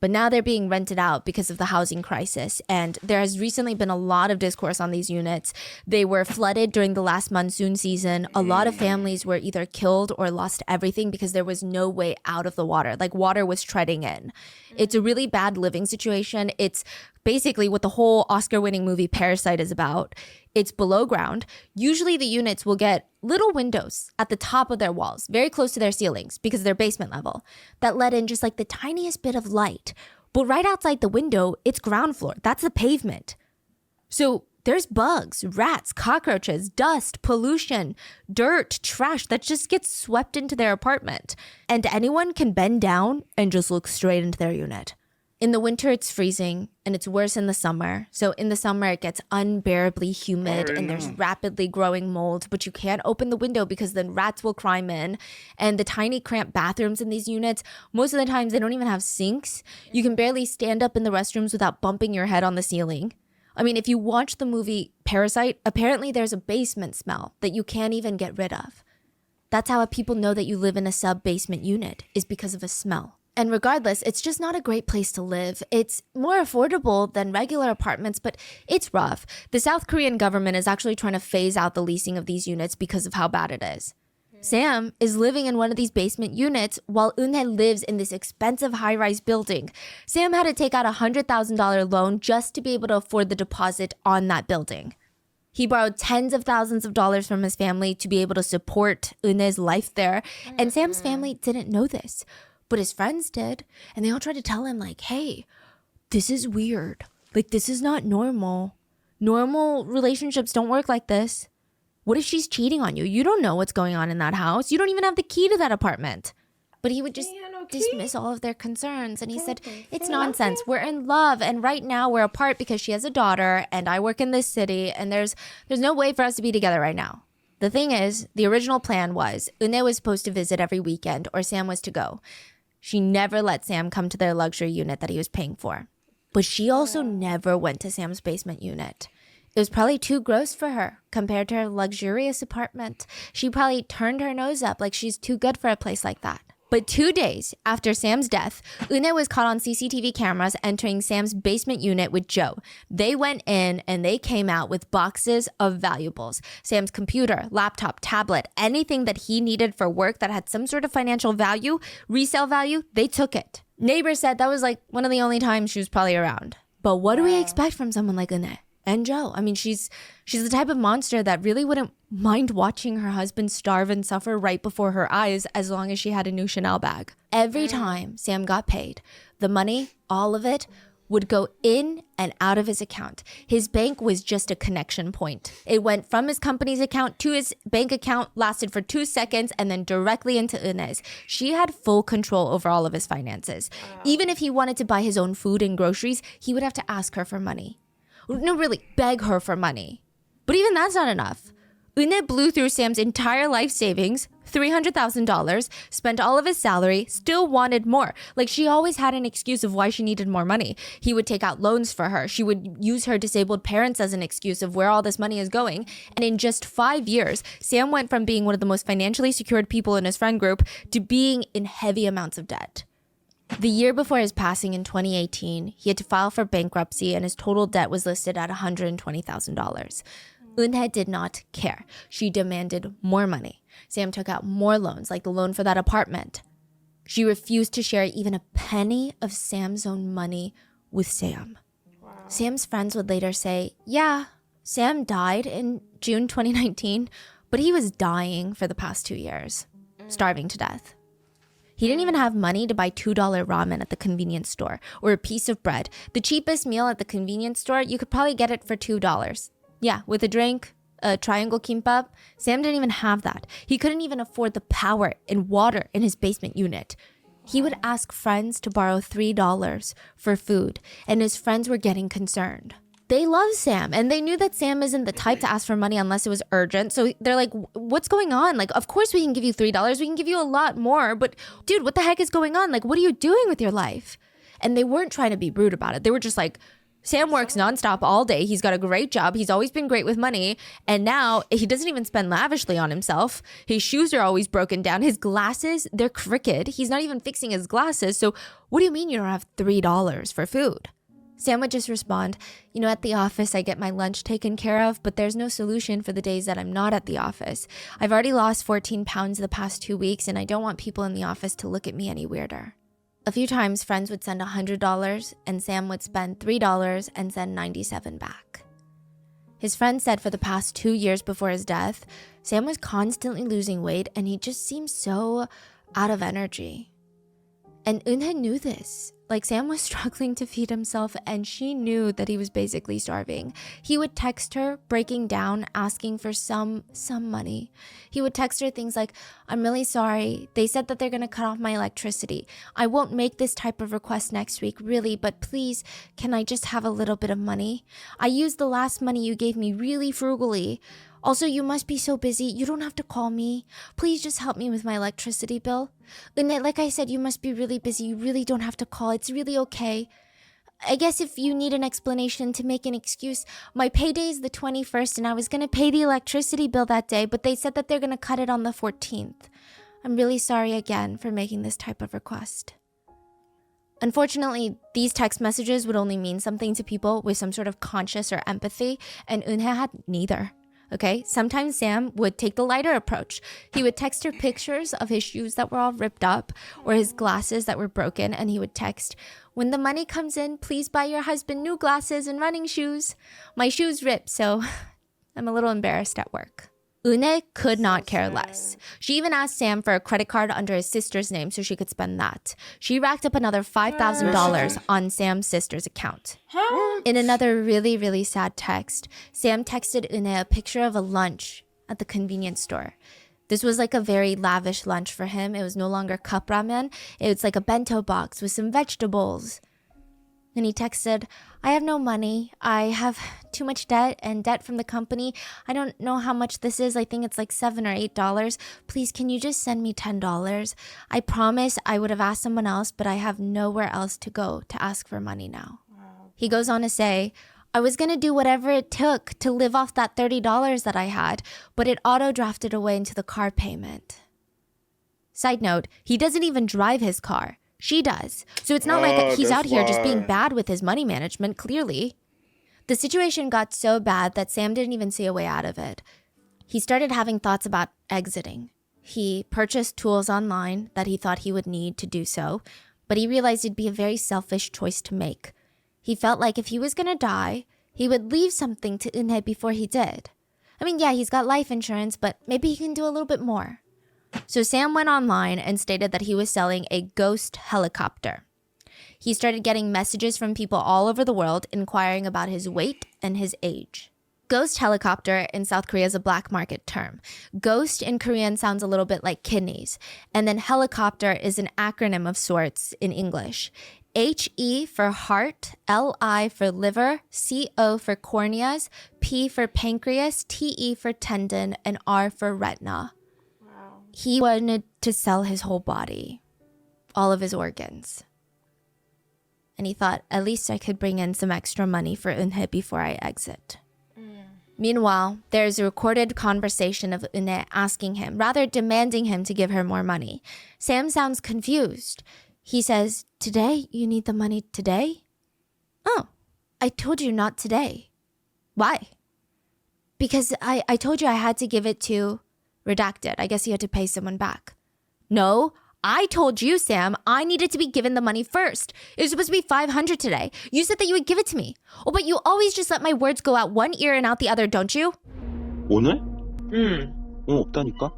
[SPEAKER 5] But now they're being rented out because of the housing crisis. And there has recently been a lot of discourse on these units. They were flooded during the last monsoon season. A lot of families were either killed or lost everything because there was no way out of the water. Like water was treading in. It's a really bad living situation. It's basically what the whole Oscar-winning movie Parasite is about. It's below ground. Usually the units will get little windows at the top of their walls, very close to their ceilings because they're basement level, that let in just like the tiniest bit of light. But right outside the window, it's ground floor. That's the pavement. So there's bugs, rats, cockroaches, dust, pollution, dirt, trash that just gets swept into their apartment. And anyone can bend down and just look straight into their unit. In the winter, it's freezing, and it's worse in the summer. So in the summer, it gets unbearably humid, and there's rapidly growing mold, but you can't open the window because then rats will climb in. And the tiny cramped bathrooms in these units, most of the times, they don't even have sinks. You can barely stand up in the restrooms without bumping your head on the ceiling. I mean, if you watch the movie Parasite, apparently there's a basement smell that you can't even get rid of. That's how people know that you live in a sub-basement unit, is because of a smell. And regardless, it's just not a great place to live. It's more affordable than regular apartments, but it's rough. The South Korean government is actually trying to phase out the leasing of these units because of how bad it is. Sam is living in one of these basement units while Unhe lives in this expensive high-rise building. Sam had to take out a $100,000 loan just to be able to afford the deposit on that building. He borrowed tens of thousands of dollars from his family to be able to support Unhe's life there. And Sam's family didn't know this. But his friends did, and they all tried to tell him, like, hey, this is weird. Like, this is not normal. Normal relationships don't work like this. What if she's cheating on you? You don't know what's going on in that house. You don't even have the key to that apartment. But he would just dismiss all of their concerns, and he said, it's nonsense. We're in love, and right now we're apart because she has a daughter, and I work in this city, and there's no way for us to be together right now. The thing is, the original plan was Unhe was supposed to visit every weekend or Sam was to go. She never let Sam come to their luxury unit that he was paying for. But she also never went to Sam's basement unit. It was probably too gross for her compared to her luxurious apartment. She probably turned her nose up like she's too good for a place like that. But 2 days after Sam's death, Unhe was caught on CCTV cameras entering Sam's basement unit with Joe. They went in and they came out with boxes of valuables. Sam's computer, laptop, tablet, anything that he needed for work that had some sort of financial value, resale value, they took it. Neighbors said that was like one of the only times she was probably around. But what do we expect from someone like Unhe? And Joe. I mean, she's the type of monster that really wouldn't mind watching her husband starve and suffer right before her eyes as long as she had a new Chanel bag. Every time Sam got paid, the money, all of it, would go in and out of his account. His bank was just a connection point. It went from his company's account to his bank account, lasted for 2 seconds, and then directly into Unhe's. She had full control over all of his finances. Even if he wanted to buy his own food and groceries, he would have to ask her for money. No, really, beg her for money. But even that's not enough. Unhe blew through Sam's entire life savings, $300,000, spent all of his salary, still wanted more. Like, she always had an excuse of why she needed more money. He would take out loans for her. She would use her disabled parents as an excuse of where all this money is going. And in just 5 years, Sam went from being one of the most financially secured people in his friend group to being in heavy amounts of debt. The year before his passing in 2018, he had to file for bankruptcy and his total debt was listed at $120,000. Unhe did not care. She demanded more money. Sam took out more loans, like the loan for that apartment. She refused to share even a penny of Sam's own money with Sam. Wow. Sam's friends would later say, yeah, Sam died in June 2019, but he was dying for the past 2 years, starving to death. He didn't even have money to buy $2 ramen at the convenience store or a piece of bread. The cheapest meal at the convenience store, you could probably get it for $2. Yeah, with a drink, a triangle kimbap. Sam didn't even have that. He couldn't even afford the power and water in his basement unit. He would ask friends to borrow $3 for food, and his friends were getting concerned. They love Sam, and they knew that Sam isn't the type to ask for money unless it was urgent. So they're like, what's going on? Like, of course we can give you $3. We can give you a lot more. But dude, what the heck is going on? Like, what are you doing with your life? And they weren't trying to be rude about it. They were just like, Sam works nonstop all day. He's got a great job. He's always been great with money. And now he doesn't even spend lavishly on himself. His shoes are always broken down. His glasses, they're crooked. He's not even fixing his glasses. So what do you mean you don't have $3 for food? Sam would just respond, you know, at the office, I get my lunch taken care of, but there's no solution for the days that I'm not at the office. I've already lost 14 pounds the past 2 weeks, and I don't want people in the office to look at me any weirder. A few times, friends would send $100, and Sam would spend $3 and send $97 back. His friend said for the past 2 years before his death, Sam was constantly losing weight, and he just seemed so out of energy. And Unhe knew this. Like, Sam was struggling to feed himself and she knew that he was basically starving. He would text her, breaking down, asking for some money. He would text her things like, I'm really sorry. They said that they're going to cut off my electricity. I won't make this type of request next week, really, but please, can I just have a little bit of money? I used the last money you gave me really frugally. Also, you must be so busy. You don't have to call me. Please just help me with my electricity bill. Unhe, like I said, you must be really busy. You really don't have to call. It's really okay. I guess if you need an explanation to make an excuse, my payday is the 21st and I was going to pay the electricity bill that day, but they said that they're going to cut it on the 14th. I'm really sorry again for making this type of request. Unfortunately, these text messages would only mean something to people with some sort of conscience or empathy, and Unhe had neither. Okay, sometimes Sam would take the lighter approach. He would text her pictures of his shoes that were all ripped up or his glasses that were broken, and he would text, when the money comes in, please buy your husband new glasses and running shoes. My shoes ripped, so I'm a little embarrassed at work. Unhe could not care less. She even asked Sam for a credit card under his sister's name so she could spend that. She racked up another $5,000 on Sam's sister's account. In another really, really sad text, Sam texted Unhe a picture of a lunch at the convenience store. This was like a very lavish lunch for him. It was no longer cup ramen. It was like a bento box with some vegetables. And he texted, I have no money. I have too much debt and debt from the company. I don't know how much this is. I think it's like $7 or $8. Please, can you just send me $10? I promise I would have asked someone else, but I have nowhere else to go to ask for money now. He goes on to say, I was going to do whatever it took to live off that $30 that I had, but it auto-drafted away into the car payment. Side note, he doesn't even drive his car. She does. So it's not like he's out here just being bad with his money management, clearly. The situation got so bad that Sam didn't even see a way out of it. He started having thoughts about exiting. He purchased tools online that he thought he would need to do so, but he realized it'd be a very selfish choice to make. He felt like if he was going to die, he would leave something to Unhe before he did. I mean, yeah, he's got life insurance, but maybe he can do a little bit more. So Sam went online and stated that he was selling a ghost helicopter. He started getting messages from people all over the world inquiring about his weight and his age. Ghost helicopter in South Korea is a black market term. Ghost in Korean sounds a little bit like kidneys. And then helicopter is an acronym of sorts in English. HE for heart, LI for liver, CO for corneas, P for pancreas, TE for tendon, and R for retina. He wanted to sell his whole body, all of his organs. And he thought, at least I could bring in some extra money for Unhe before I exit. Meanwhile, there's a recorded conversation of Unhe asking him, rather demanding him to give her more money. Sam sounds confused. He says, today? You need the money today? Oh, I told you not today. Why? Because I told you I had to give it to... Redacted. I guess he had to pay someone back. No, I told you, Sam, I needed to be given the money first. It was supposed to be 500 today. You said that you would give it to me. Oh, but you always just let my words go out one ear and out the other, don't you?
[SPEAKER 7] 오늘?
[SPEAKER 8] 응.
[SPEAKER 7] 없다니까?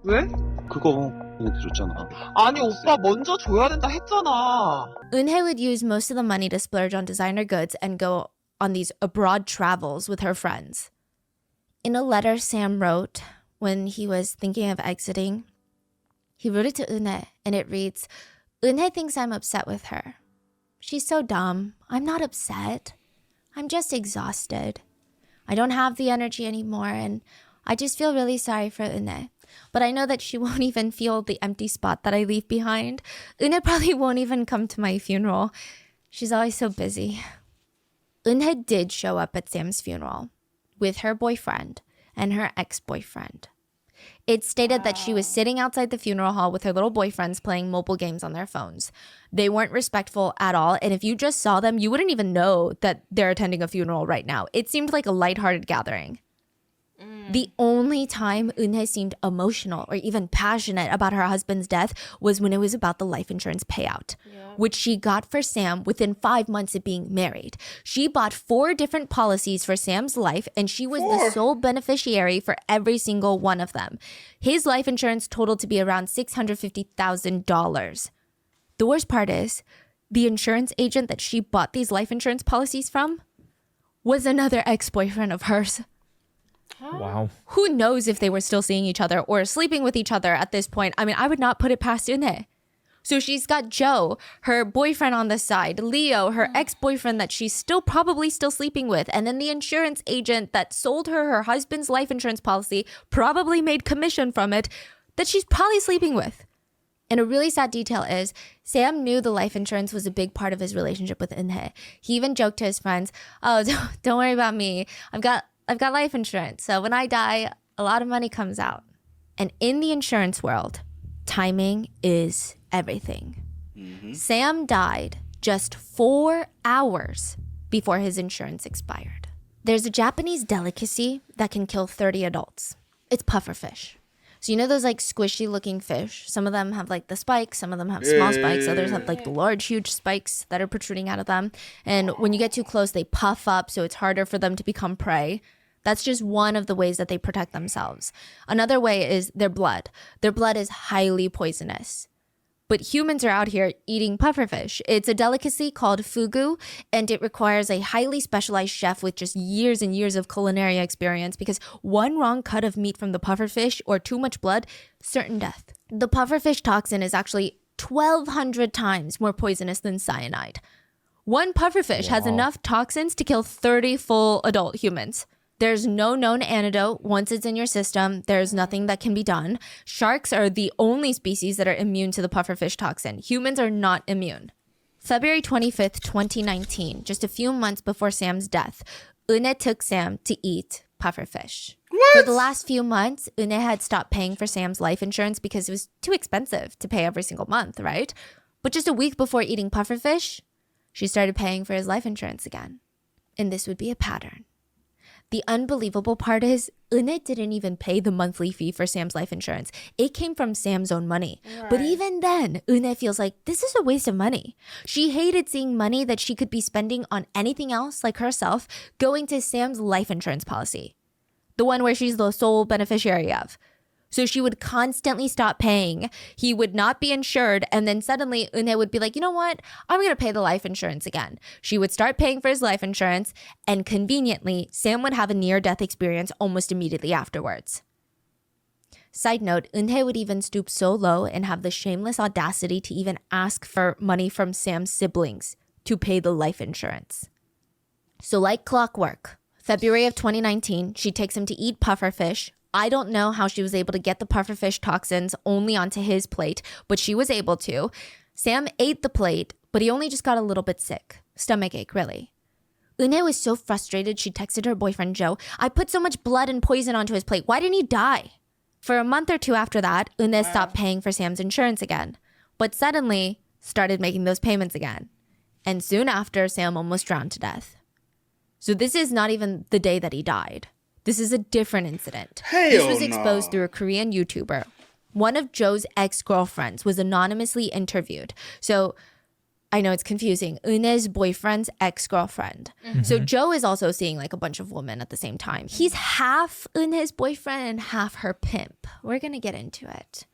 [SPEAKER 8] 왜?
[SPEAKER 7] 그거 얘한테 줬잖아.
[SPEAKER 8] 아니 오빠 먼저 줘야 된다 했잖아.
[SPEAKER 5] Unhe would use most of the money to splurge on designer goods and go on these abroad travels with her friends. In a letter Sam wrote when he was thinking of exiting, he wrote it to Unhe, and it reads, Unhe thinks I'm upset with her. She's so dumb. I'm not upset. I'm just exhausted. I don't have the energy anymore, and I just feel really sorry for Unhe. But I know that she won't even feel the empty spot that I leave behind. Unhe probably won't even come to my funeral. She's always so busy. Unhe did show up at Sam's funeral with her boyfriend and her ex-boyfriend. It stated that she was sitting outside the funeral hall with her little boyfriends playing mobile games on their phones. They weren't respectful at all, and if you just saw them, you wouldn't even know that they're attending a funeral right now. It seemed like a lighthearted gathering. The only time Unhe seemed emotional or even passionate about her husband's death was when it was about the life insurance payout, which she got for Sam within 5 months of being married. She bought 4 different policies for Sam's life, and she was the sole beneficiary for every single one of them. His life insurance totaled to be around $650,000. The worst part is, the insurance agent that she bought these life insurance policies from was another ex-boyfriend of hers.
[SPEAKER 4] Wow.
[SPEAKER 5] Who knows if they were still seeing each other or sleeping with each other at this point? I mean, I would not put it past Unhe. So she's got Joe, her boyfriend on the side, Leo, her ex-boyfriend that she's probably still sleeping with, and then the insurance agent that sold her husband's life insurance policy, probably made commission from it, that she's probably sleeping with. And a really sad detail is, Sam knew the life insurance was a big part of his relationship with Unhe. He even joked to his friends, oh, don't worry about me. I've got life insurance, so when I die, a lot of money comes out. And in the insurance world, timing is everything. Sam died just 4 hours before his insurance expired. There's a Japanese delicacy that can kill 30 adults. It's pufferfish. So you know those like squishy looking fish? Some of them have like the spikes, some of them have small spikes, others have like the large, huge spikes that are protruding out of them. And when you get too close, they puff up, so it's harder for them to become prey. That's just one of the ways that they protect themselves. Another way is their blood. Their blood is highly poisonous. But humans are out here eating pufferfish. It's a delicacy called fugu, and it requires a highly specialized chef with just years and years of culinary experience, because one wrong cut of meat from the pufferfish or too much blood, certain death. The pufferfish toxin is actually 1,200 times more poisonous than cyanide. One pufferfish has enough toxins to kill 30 full adult humans. There's no known antidote. Once it's in your system, there's nothing that can be done. Sharks are the only species that are immune to the pufferfish toxin. Humans are not immune. February 25th, 2019, just a few months before Sam's death, Unhe took Sam to eat pufferfish. For the last few months, Unhe had stopped paying for Sam's life insurance because it was too expensive to pay every single month, right? But just a week before eating pufferfish, she started paying for his life insurance again. And this would be a pattern. The unbelievable part is Unhe didn't even pay the monthly fee for Sam's life insurance. It came from Sam's own money. Right. But even then, Unhe feels like this is a waste of money. She hated seeing money that she could be spending on anything else, like herself, going to Sam's life insurance policy. The one where she's the sole beneficiary of. So she would constantly stop paying. He would not be insured. And then suddenly Unhe would be like, you know what? I'm going to pay the life insurance again. She would start paying for his life insurance. And conveniently, Sam would have a near-death experience almost immediately afterwards. Side note, Unhe would even stoop so low and have the shameless audacity to even ask for money from Sam's siblings to pay the life insurance. So like clockwork, February of 2019, she takes him to eat pufferfish. I don't know how she was able to get the pufferfish toxins only onto his plate, but she was able to. Sam ate the plate, but he only just got a little bit sick. Stomachache, really. Unhe was so frustrated, she texted her boyfriend Joe, I put so much blood and poison onto his plate. Why didn't he die? For a month or two after that, Unhe stopped paying for Sam's insurance again, but suddenly started making those payments again. And soon after, Sam almost drowned to death. So this is not even the day that he died. This is a different incident. This was exposed through a Korean YouTuber. One of Joe's ex-girlfriends was anonymously interviewed. So I know it's confusing. Unhe's boyfriend's ex-girlfriend. Mm-hmm. So Joe is also seeing like a bunch of women at the same time. He's half Unhe's boyfriend and half her pimp. We're going to get into it.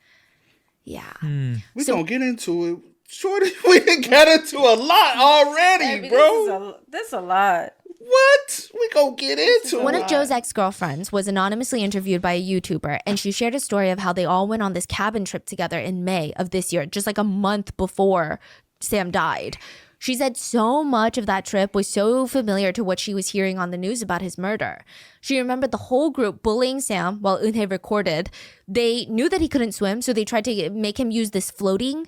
[SPEAKER 5] Yeah.
[SPEAKER 2] We're going to get into it. Shorty, we didn't get into a lot already, bro.
[SPEAKER 3] This is a lot.
[SPEAKER 2] What? We gonna get into it.
[SPEAKER 5] One of Joe's ex-girlfriends was anonymously interviewed by a YouTuber, and she shared a story of how they all went on this cabin trip together in May of this year, just like a month before Sam died. She said so much of that trip was so familiar to what she was hearing on the news about his murder. She remembered the whole group bullying Sam while Unhe recorded. They knew that he couldn't swim, so they tried to make him use this floating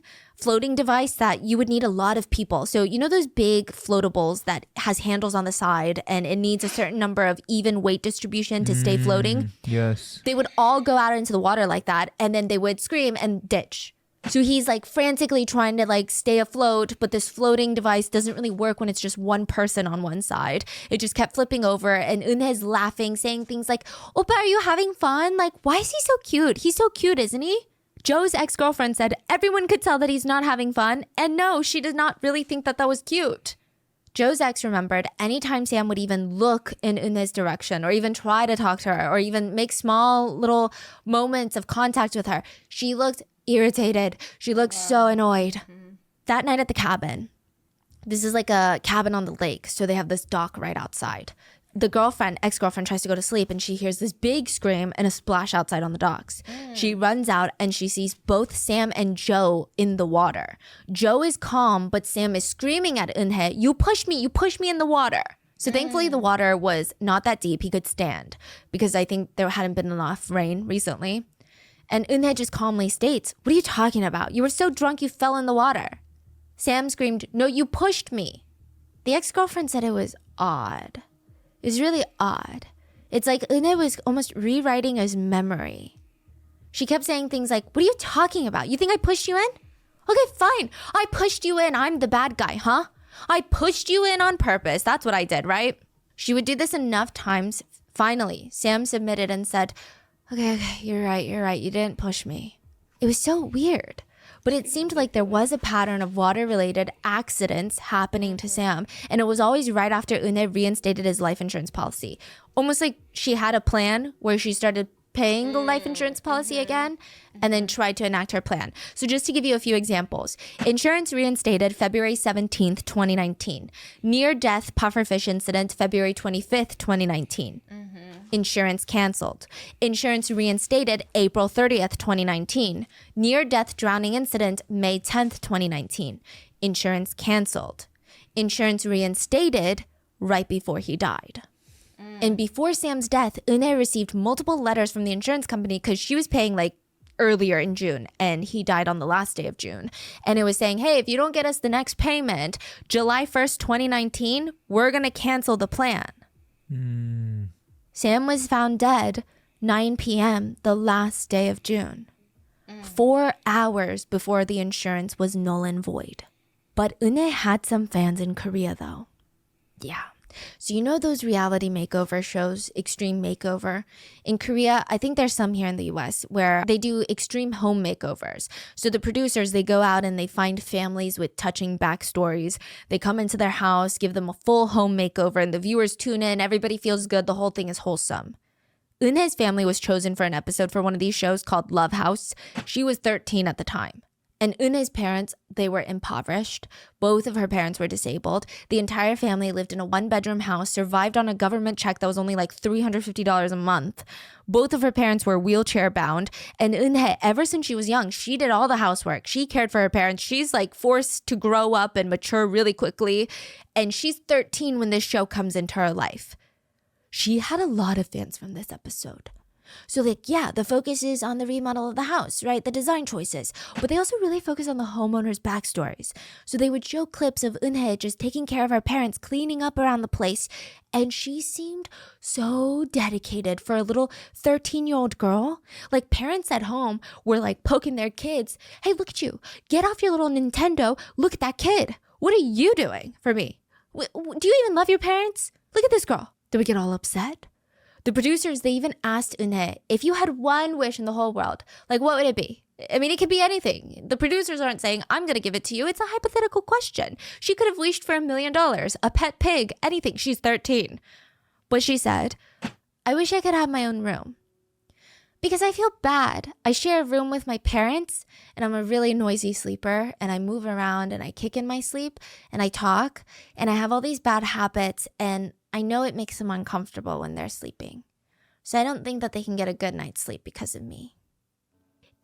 [SPEAKER 5] device that you would need a lot of people. So you know those big floatables that has handles on the side and it needs a certain number of even weight distribution to stay floating?
[SPEAKER 4] Yes.
[SPEAKER 5] They would all go out into the water like that, and then they would scream and ditch. So he's like frantically trying to like stay afloat, but this floating device doesn't really work when it's just one person on one side. It just kept flipping over, and Unhe's laughing, saying things like, Oppa, are you having fun? Like, why is he so cute? He's so cute, isn't he? Joe's ex-girlfriend said everyone could tell that he's not having fun, and no, she did not really think that that was cute. Joe's ex remembered anytime Sam would even look in Unhe's direction or even try to talk to her or even make small little moments of contact with her, she looked irritated. She looked so annoyed. Mm-hmm. That night at the cabin, this is like a cabin on the lake, so they have this dock right outside. The ex-girlfriend tries to go to sleep and she hears this big scream and a splash outside on the docks. She runs out and she sees both Sam and Joe in the water. Joe is calm, but Sam is screaming at Unhe, you pushed me in the water. So thankfully the water was not that deep. He could stand because I think there hadn't been enough rain recently. And Unhe just calmly states, what are you talking about? You were so drunk you fell in the water. Sam screamed, no, you pushed me. The ex-girlfriend said it was odd. It was really odd. It's like Unhe was almost rewriting his memory. She kept saying things like, what are you talking about? You think I pushed you in? Okay, fine. I pushed you in. I'm the bad guy, huh? I pushed you in on purpose. That's what I did, right? She would do this enough times. Finally, Sam submitted and said, okay, you're right. You didn't push me. It was so weird. But it seemed like there was a pattern of water-related accidents happening to Sam. And it was always right after Unhe reinstated his life insurance policy. Almost like she had a plan where she started paying the life insurance policy again and then tried to enact her plan. So just to give you a few examples. Insurance reinstated February 17th, 2019. Near-death pufferfish incident February 25th, 2019. Insurance canceled. Insurance reinstated April 30th, 2019. Near-death drowning incident May 10th, 2019. Insurance canceled. insurance reinstated right before he died. And before Sam's death, Unhe received multiple letters from the insurance company because she was paying like earlier in June and he died on the last day of June. And it was saying, hey, if you don't get us the next payment, July 1st, 2019, we're going to cancel the plan. Sam was found dead 9 p.m. the last day of June. 4 hours before the insurance was null and void. But Unhe had some fans in Korea though. Yeah. So you know those reality makeover shows, Extreme Makeover? In Korea, I think there's some here in the US where they do extreme home makeovers. So the producers, they go out and they find families with touching backstories. They come into their house, give them a full home makeover, and the viewers tune in, everybody feels good, the whole thing is wholesome. Unhe's family was chosen for an episode for one of these shows called Love House. She was 13 at the time. And Unhe's parents, they were impoverished. Both of her parents were disabled. The entire family lived in a one-bedroom house, survived on a government check that was only like $350 a month. Both of her parents were wheelchair-bound. And Unhe, ever since she was young, she did all the housework. She cared for her parents. She's like forced to grow up and mature really quickly. And she's 13 when this show comes into her life. She had a lot of fans from this episode. So like, yeah, the focus is on the remodel of the house, right? The design choices. But they also really focus on the homeowners' backstories. So they would show clips of Unhe just taking care of her parents, cleaning up around the place. And she seemed so dedicated for a little 13-year-old girl. Like parents at home were like poking their kids. Hey, look at you. Get off your little Nintendo. Look at that kid. What are you doing for me? Do you even love your parents? Look at this girl. Did we get all upset? The producers, they even asked Unhe, if you had one wish in the whole world, like what would it be? I mean, it could be anything. The producers aren't saying, I'm going to give it to you. It's a hypothetical question. She could have wished for $1 million, a pet pig, anything. She's 13. But she said, I wish I could have my own room. Because I feel bad. I share a room with my parents, and I'm a really noisy sleeper, and I move around, and I kick in my sleep, and I talk, and I have all these bad habits, and I know it makes them uncomfortable when they're sleeping. So I don't think that they can get a good night's sleep because of me.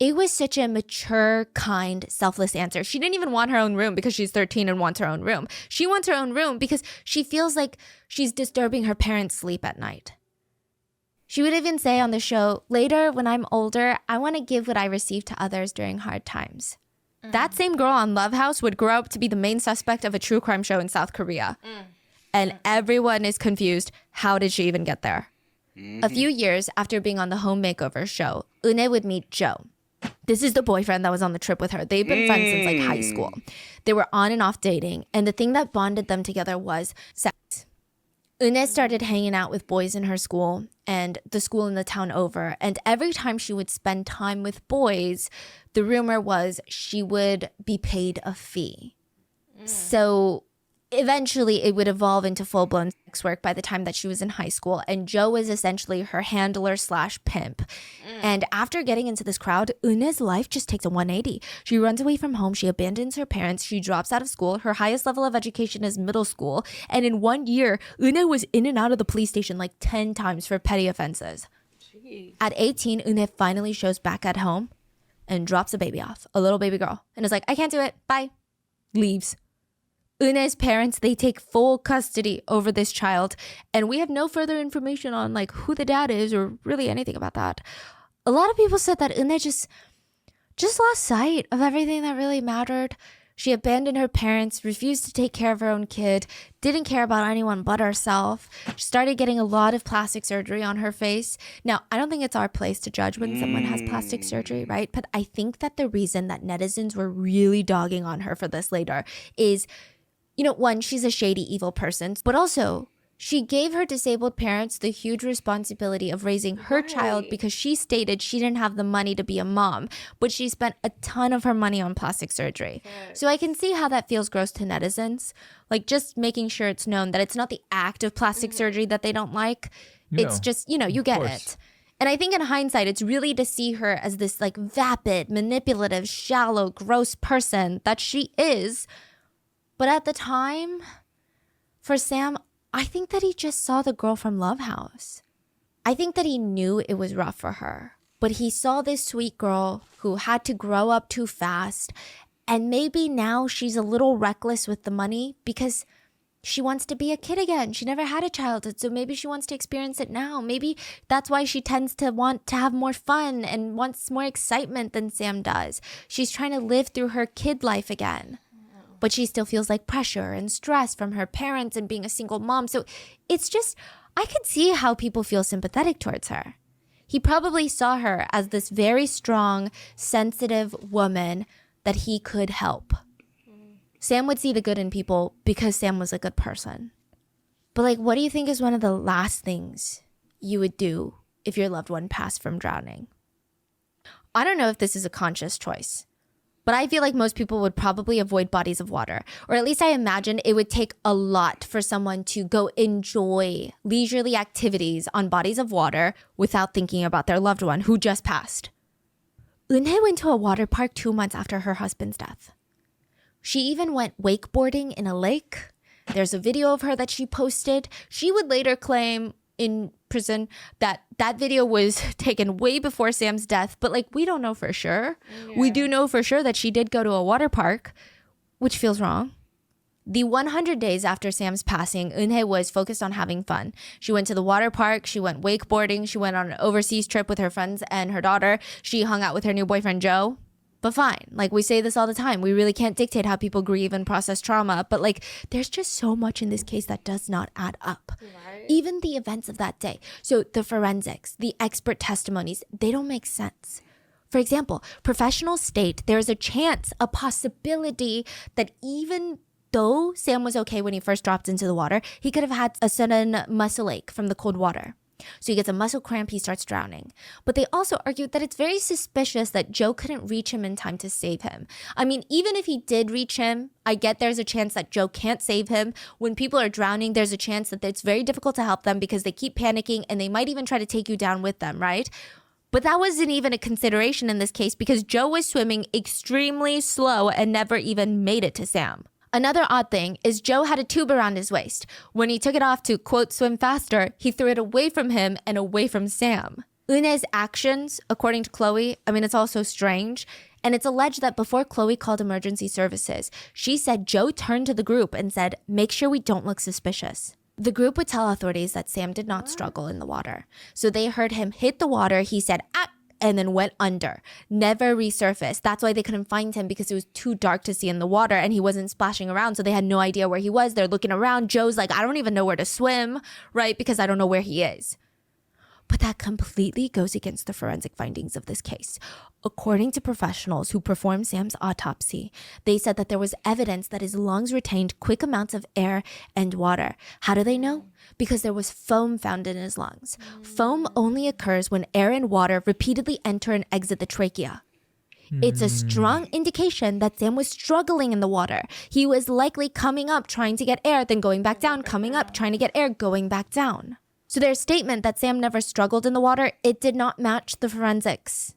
[SPEAKER 5] It was such a mature, kind, selfless answer. She didn't even want her own room because she's 13 and wants her own room. She wants her own room because she feels like she's disturbing her parents' sleep at night. She would even say on the show, later when I'm older, I want to give what I received to others during hard times. That same girl on Love House would grow up to be the main suspect of a true crime show in South Korea. And everyone is confused. How did she even get there? A few years after being on the home makeover show, Unhe would meet Joe. This is the boyfriend that was on the trip with her. They've been friends since like high school. They were on and off dating. And the thing that bonded them together was sex. Unhe started hanging out with boys in her school and the school in the town over. And every time she would spend time with boys, the rumor was she would be paid a fee. So eventually it would evolve into full-blown sex work by the time that she was in high school, and Joe was essentially her handler / pimp. And after getting into this crowd, Unhe's life just takes a 180. She runs away from home, she abandons her parents, she drops out of school, her highest level of education is middle school, and in 1 year, Unhe was in and out of the police station like 10 times for petty offenses. Jeez. At 18, Unhe finally shows back at home and drops a baby off, a little baby girl, and is like, I can't do it, bye. Leaves. Unhe's parents, they take full custody over this child, and we have no further information on like who the dad is or really anything about that. A lot of people said that Unhe just lost sight of everything that really mattered. She abandoned her parents, refused to take care of her own kid, didn't care about anyone but herself. She started getting a lot of plastic surgery on her face. Now, I don't think it's our place to judge when someone has plastic surgery, right? But I think that the reason that netizens were really dogging on her for this later is, you know, one, she's a shady, evil person, but also she gave her disabled parents the huge responsibility of raising her child because she stated she didn't have the money to be a mom, but she spent a ton of her money on plastic surgery. So I can see how that feels gross to netizens. Like just making sure it's known that it's not the act of plastic surgery that they don't like. It's just, you know, you get it. And I think in hindsight, it's really to see her as this like vapid, manipulative, shallow, gross person that she is. But at the time, for Sam, I think that he just saw the girl from Love House. I think that he knew it was rough for her, but he saw this sweet girl who had to grow up too fast, and maybe now she's a little reckless with the money because She wants to be a kid again. She never had a childhood, so maybe she wants to experience it now. Maybe that's why she tends to want to have more fun and wants more excitement than Sam does. She's trying to live through her kid life again. But she still feels like pressure and stress from her parents and being a single mom. So it's just, I could see how people feel sympathetic towards her. He probably saw her as this very strong, sensitive woman that he could help. Sam would see the good in people because Sam was a good person. But like, what do you think is one of the last things you would do if your loved one passed from drowning? I don't know if this is a conscious choice, but I feel like most people would probably avoid bodies of water. Or at least I imagine it would take a lot for someone to go enjoy leisurely activities on bodies of water without thinking about their loved one who just passed. Unhe went to a water park 2 months after her husband's death. She even went wakeboarding in a lake. There's a video of her that she posted. She would later claim in prison that that video was taken way before Sam's death, but like, we don't know for sure. Yeah. We do know for sure that she did go to a water park, which feels wrong. The 100 days after Sam's passing, Unhe was focused on having fun. She went to the water park, she went wakeboarding, she went on an overseas trip with her friends and her daughter. She hung out with her new boyfriend, Joe. But fine, like we say this all the time, we really can't dictate how people grieve and process trauma, but like there's just so much in this case that does not add up. Right. Even the events of that day. So the forensics, the expert testimonies, they don't make sense. For example, professionals state there is a chance, a possibility that even though Sam was okay when he first dropped into the water, he could have had a sudden muscle ache from the cold water. So he gets a muscle cramp, he starts drowning. But they also argued that it's very suspicious that Joe couldn't reach him in time to save him. I mean, even if he did reach him, I get there's a chance that Joe can't save him. When people are drowning, there's a chance that it's very difficult to help them because they keep panicking and they might even try to take you down with them, right? But that wasn't even a consideration in this case because Joe was swimming extremely slow and never even made it to Sam. Another odd thing is Joe had a tube around his waist. When he took it off to, quote, swim faster, he threw it away from him and away from Sam. Unhe's actions, according to Chloe, I mean, it's all so strange. And it's alleged that before Chloe called emergency services, she said Joe turned to the group and said, make sure we don't look suspicious. The group would tell authorities that Sam did not struggle in the water. So they heard him hit the water. He said, ah, and then went under, never resurfaced. That's why they couldn't find him because it was too dark to see in the water and he wasn't splashing around. So they had no idea where he was. They're looking around. Joe's like, I don't even know where to swim, right? Because I don't know where he is. But that completely goes against the forensic findings of this case. According to professionals who performed Sam's autopsy, they said that there was evidence that his lungs retained quick amounts of air and water. How do they know? Because there was foam found in his lungs. Foam only occurs when air and water repeatedly enter and exit the trachea. It's a strong indication that Sam was struggling in the water. He was likely coming up, trying to get air, then going back down, coming up, trying to get air, going back down. So their statement that Sam never struggled in the water, it did not match the forensics.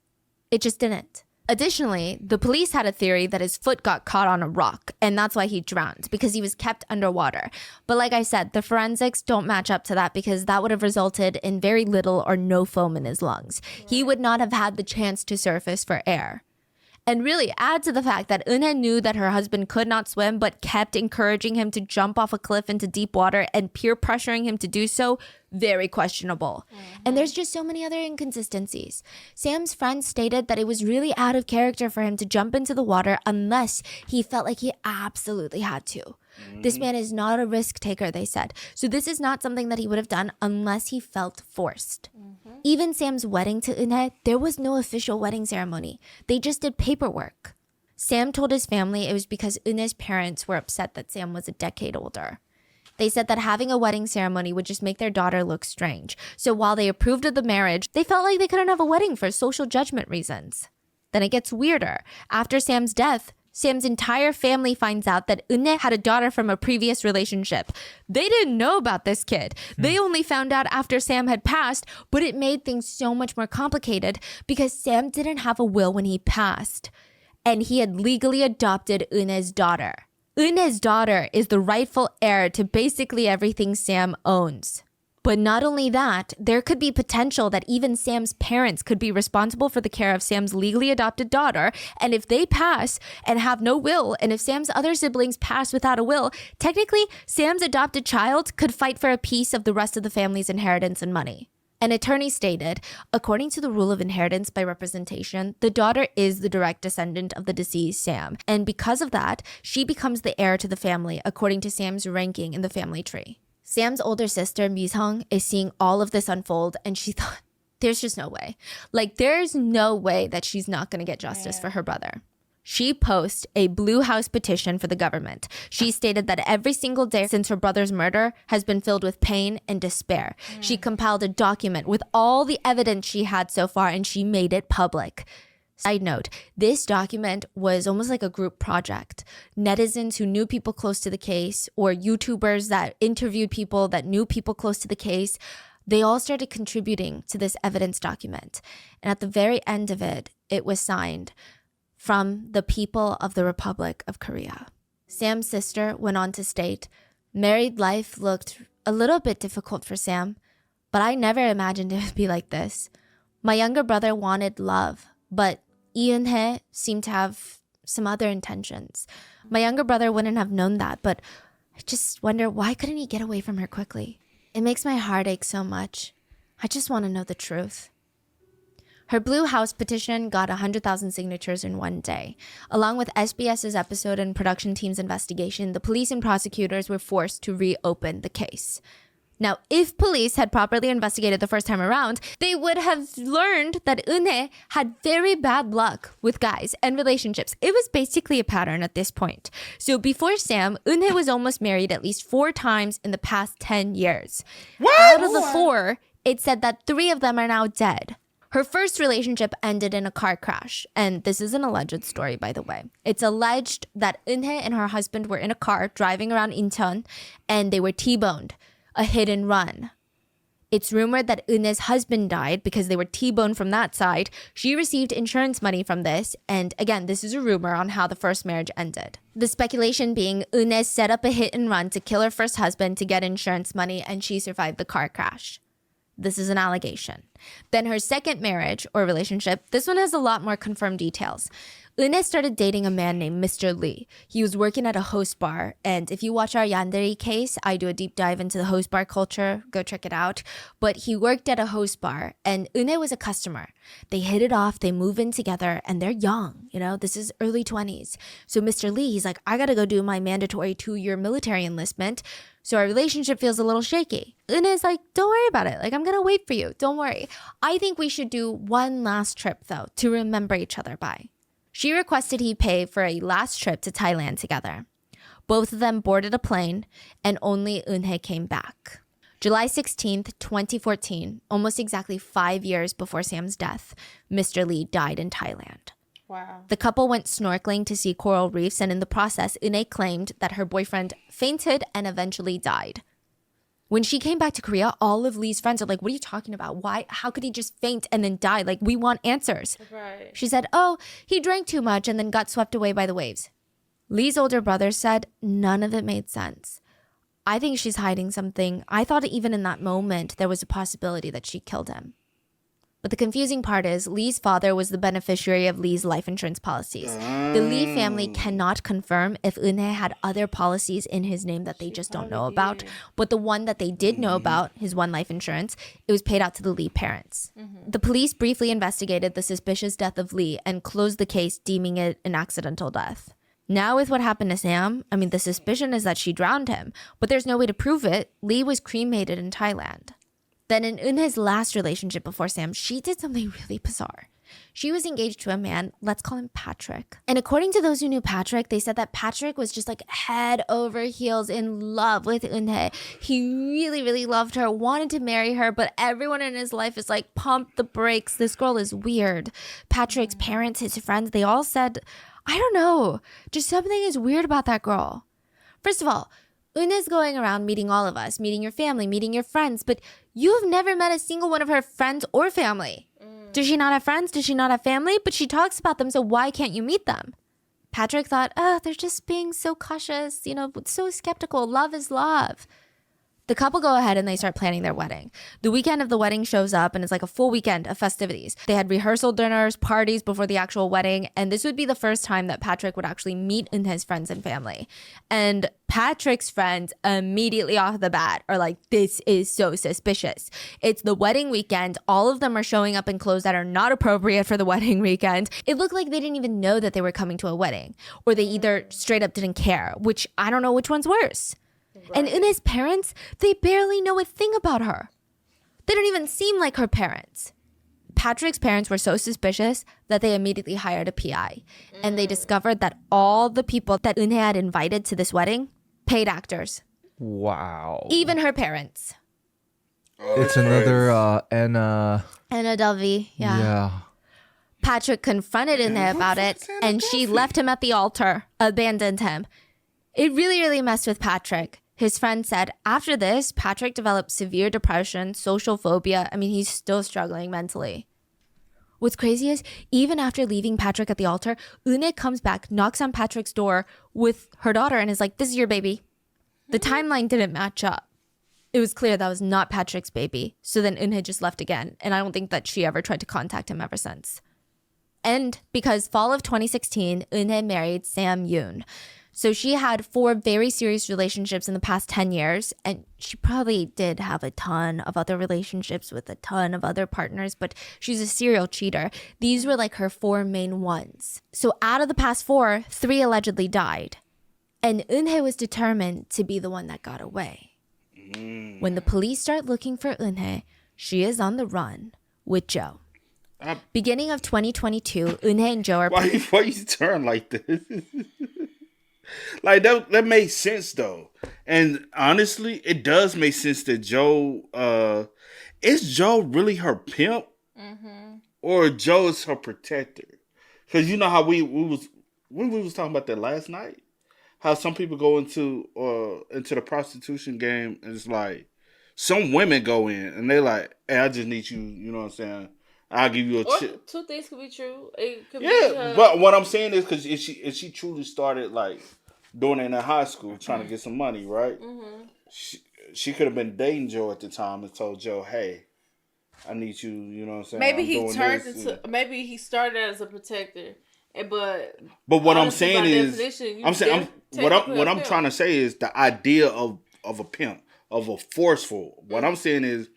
[SPEAKER 5] It just didn't. Additionally, the police had a theory that his foot got caught on a rock, and that's why he drowned, because he was kept underwater. But like I said, the forensics don't match up to that because that would have resulted in very little or no foam in his lungs. He would not have had the chance to surface for air. And really add to the fact that Unhe knew that her husband could not swim but kept encouraging him to jump off a cliff into deep water and peer pressuring him to do so, very questionable. And there's just so many other inconsistencies. Sam's friend stated that it was really out of character for him to jump into the water unless he felt like he absolutely had to. This man is not a risk taker, they said. So this is not something that he would have done unless he felt forced. Even Sam's wedding to Unhe, there was no official wedding ceremony. They just did paperwork. Sam told his family it was because Unhe's parents were upset that Sam was a decade older. They said that having a wedding ceremony would just make their daughter look strange. So while they approved of the marriage, they felt like they couldn't have a wedding for social judgment reasons. Then it gets weirder. After Sam's death, Sam's entire family finds out that Unhe had a daughter from a previous relationship. They didn't know about this kid. They only found out after Sam had passed, but it made things so much more complicated because Sam didn't have a will when he passed, and he had legally adopted Unhe's daughter. Unhe's daughter is the rightful heir to basically everything Sam owns. But not only that, there could be potential that even Sam's parents could be responsible for the care of Sam's legally adopted daughter. And if they pass and have no will, and if Sam's other siblings pass without a will, technically Sam's adopted child could fight for a piece of the rest of the family's inheritance and money. An attorney stated, according to the rule of inheritance by representation, the daughter is the direct descendant of the deceased Sam. And because of that, she becomes the heir to the family according to Sam's ranking in the family tree. Sam's older sister, Mi-sung, is seeing all of this unfold, and she thought, there's just no way. Like, there's no way that she's not going to get justice for her brother. She posted a Blue House petition for the government. She stated that every single day since her brother's murder has been filled with pain and despair. She compiled a document with all the evidence she had so far, and she made it public. Side note, this document was almost like a group project. Netizens who knew people close to the case, or YouTubers that interviewed people that knew people close to the case, they all started contributing to this evidence document. And at the very end of it, it was signed from the people of the Republic of Korea. Sam's sister went on to state, married life looked a little bit difficult for Sam, but I never imagined it would be like this. My younger brother wanted love, but Unhe seemed to have some other intentions. My younger brother wouldn't have known that, but I just wonder, why couldn't he get away from her quickly? It makes my heart ache so much. I just want to know the truth. Her Blue House petition got 100,000 signatures in one day. Along with SBS's episode and production team's investigation, the police and prosecutors were forced to reopen the case. Now, if police had properly investigated the first time around, they would have learned that Unhe had very bad luck with guys and relationships. It was basically a pattern at this point. So before Sam, Unhe was almost married at least 4 times in the past 10 years.
[SPEAKER 2] What?
[SPEAKER 5] Out of the 4, it said that 3 of them are now dead. Her first relationship ended in a car crash. And this is an alleged story, by the way. It's alleged that Unhe and her husband were in a car driving around Incheon, and they were T-boned. A hit and run. It's rumored that Unhe's husband died because they were T-boned from that side. She received insurance money from this. And again, this is a rumor on how the first marriage ended. The speculation being Unhe set up a hit and run to kill her first husband to get insurance money, and she survived the car crash. This is an allegation. Then her second marriage or relationship, this one has a lot more confirmed details. Unhe started dating a man named Mr. Lee. He was working at a host bar. And if you watch our Yandere case, I do a deep dive into the host bar culture. Go check it out. But he worked at a host bar and Unhe was a customer. They hit it off. They move in together and they're young. You know, this is early 20s. So Mr. Lee, he's like, I got to go do my mandatory 2-year military enlistment. So our relationship feels a little shaky. Unhe's like, don't worry about it. Like, I'm going to wait for you. Don't worry. I think we should do one last trip, though, to remember each other by. She requested he pay for a last trip to Thailand together. Both of them boarded a plane, and only Unhe came back. July 16th, 2014, almost exactly 5 years before Sam's death, Mr. Lee died in Thailand.
[SPEAKER 3] Wow.
[SPEAKER 5] The couple went snorkeling to see coral reefs, and in the process, Unhe claimed that her boyfriend fainted and eventually died. When she came back to Korea, all of Lee's friends are like, what are you talking about? Why? How could he just faint and then die? Like, we want answers.
[SPEAKER 3] Right.
[SPEAKER 5] She said, oh, he drank too much and then got swept away by the waves. Lee's older brother said none of it made sense. I think she's hiding something. I thought even in that moment, there was a possibility that she killed him. But the confusing part is Lee's father was the beneficiary of Lee's life insurance policies. The Lee family cannot confirm if Unhe had other policies in his name that they just don't know about. But the one that they did know about, his one life insurance, it was paid out to the Lee parents. The police briefly investigated the suspicious death of Lee and closed the case, deeming it an accidental death. Now with what happened to Sam, I mean, the suspicion is that she drowned him, but there's no way to prove it. Lee was cremated in Thailand. Then in Unhe's last relationship before Sam, she did something really bizarre. She was engaged to a man, let's call him Patrick. And according to those who knew Patrick, they said that Patrick was just like head over heels in love with Unhe. He really, really loved her, wanted to marry her, but everyone in his life is like, pump the brakes. This girl is weird. Patrick's parents, his friends, they all said, I don't know, just something is weird about that girl. First of all, Unhe's going around meeting all of us, meeting your family, meeting your friends, but you've never met a single one of her friends or family. Does she not have friends? Does she not have family? But she talks about them, so why can't you meet them? Patrick thought, they're just being so cautious, you know, so skeptical. Love is love. The couple go ahead and they start planning their wedding. The weekend of the wedding shows up and it's like a full weekend of festivities. They had rehearsal dinners, parties before the actual wedding, and this would be the first time that Patrick would actually meet Unhe's friends and family. And Patrick's friends immediately off the bat are like, this is so suspicious. It's the wedding weekend. All of them are showing up in clothes that are not appropriate for the wedding weekend. It looked like they didn't even know that they were coming to a wedding, or they either straight up didn't care, which I don't know which one's worse. And Unhe's parents, they barely know a thing about her. They don't even seem like her parents. Patrick's parents were so suspicious that they immediately hired a PI. And they discovered that all the people that Unhe had invited to this wedding, paid actors.
[SPEAKER 4] Wow.
[SPEAKER 5] Even her parents.
[SPEAKER 4] It's another Anna.
[SPEAKER 5] Anna Delvey,
[SPEAKER 4] Yeah.
[SPEAKER 5] Patrick confronted Unhe about it, and she left him at the altar, abandoned him. It really, really messed with Patrick. His friend said, after this, Patrick developed severe depression, social phobia. I mean, he's still struggling mentally. What's crazy is, even after leaving Patrick at the altar, Unhe comes back, knocks on Patrick's door with her daughter, and is like, this is your baby. The timeline didn't match up. It was clear that was not Patrick's baby. So then Unhe just left again, and I don't think that she ever tried to contact him ever since. And because fall of 2016, Unhe married Sam Yoon. So she had 4 very serious relationships in the past 10 years, and she probably did have a ton of other relationships with a ton of other partners, but she's a serial cheater. These were like her 4 main ones. So out of the past 4, 3 allegedly died. And Unhe was determined to be the one that got away. When the police start looking for Unhe, she is on the run with Joe. Beginning of 2022, Unhe and Joe are...
[SPEAKER 2] Why you turn like this? Like that makes sense though, and honestly, it does make sense that Joe. Is Joe really her pimp, or Joe is her protector? Because you know how we was talking about that last night. How some people go into the prostitution game, and it's like some women go in and they're like, "Hey, I just need you." You know what I'm saying? I'll give you a chip.
[SPEAKER 3] 2 things could be true. It could
[SPEAKER 2] Yeah, but what I'm saying is because if she truly started like doing it in high school, trying to get some money, right? She could have been dating Joe at the time and told Joe, "Hey, I need you." You know what I'm saying?
[SPEAKER 3] Maybe he turned into. Maybe he started as a protector, but
[SPEAKER 2] what I'm saying is, what I'm
[SPEAKER 3] pimp.
[SPEAKER 2] trying to say is the idea of a pimp, of a forceful. What I'm saying is,